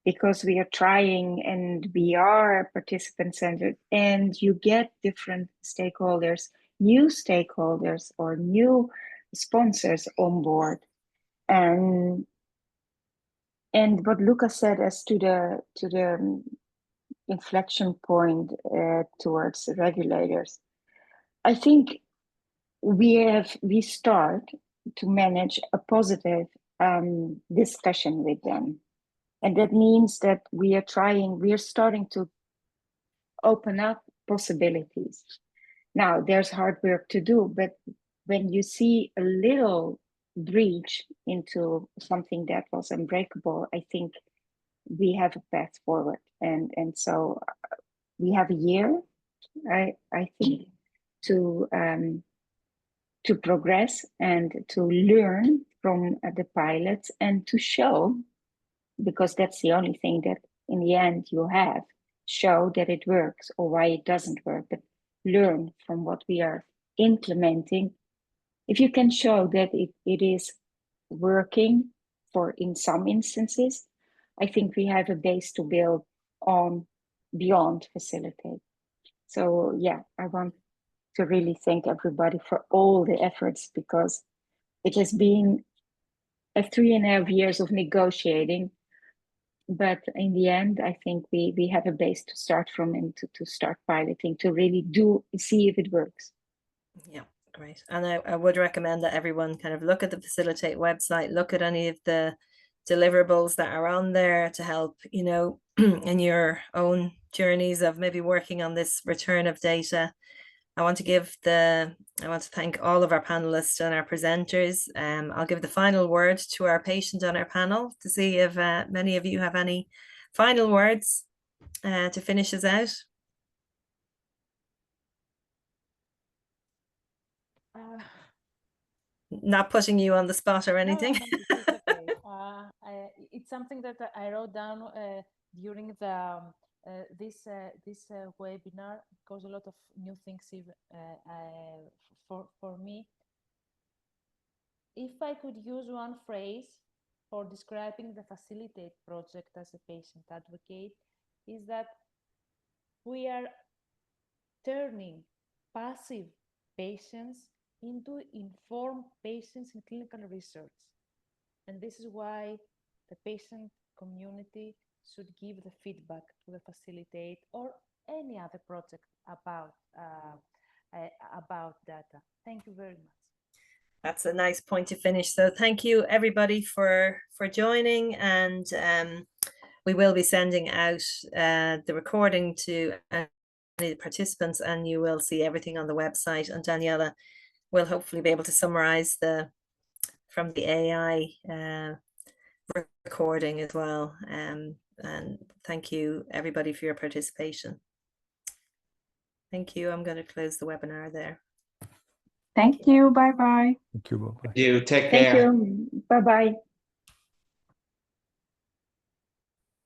because we are trying and we are participant-centered, and you get different stakeholders, new stakeholders or new sponsors on board. And what Luca said as to the inflection point towards regulators, I think we start to manage a positive discussion with them. And that means that we are starting to open up possibilities. Now, there's hard work to do, but when you see a little breach into something that was unbreakable, I think we have a path forward. And so we have a year, I think, to progress and to learn from the pilots and to show, because that's the only thing that in the end you have, show that it works or why it doesn't work, but learn from what we are implementing. If you can show that it is working in some instances, I think we have a base to build on beyond Facilitate. So yeah, I want to really thank everybody for all the efforts, because it has been 3.5 years of negotiating. But in the end, I think we have a base to start from and to start piloting, to really see if it works. Yeah, great. And I would recommend that everyone kind of look at the Facilitate website, look at any of the deliverables that are on there to help, in your own journeys of maybe working on this return of data. I want to thank all of our panelists and our presenters. I'll give the final word to our patient on our panel to see if many of you have any final words to finish us out. Not putting you on the spot or anything. No, it's okay. It's something that I wrote down during the this webinar, because a lot of new things for me. If I could use one phrase for describing the Facilitate project as a patient advocate, is that we are turning passive patients into informed patients in clinical research. And this is why the patient community should give the feedback to the Facilitate or any other project about data. Thank you very much. That's a nice point to finish. So thank you everybody for joining, and we will be sending out the recording to any participants, and you will see everything on the website, and Daniela will hopefully be able to summarize from the AI recording as well. And thank you everybody for your participation. Thank you. I'm going to close the webinar there. Thank you. Bye-bye. Thank you. Bye-bye. You take Thank care. you. Bye-bye.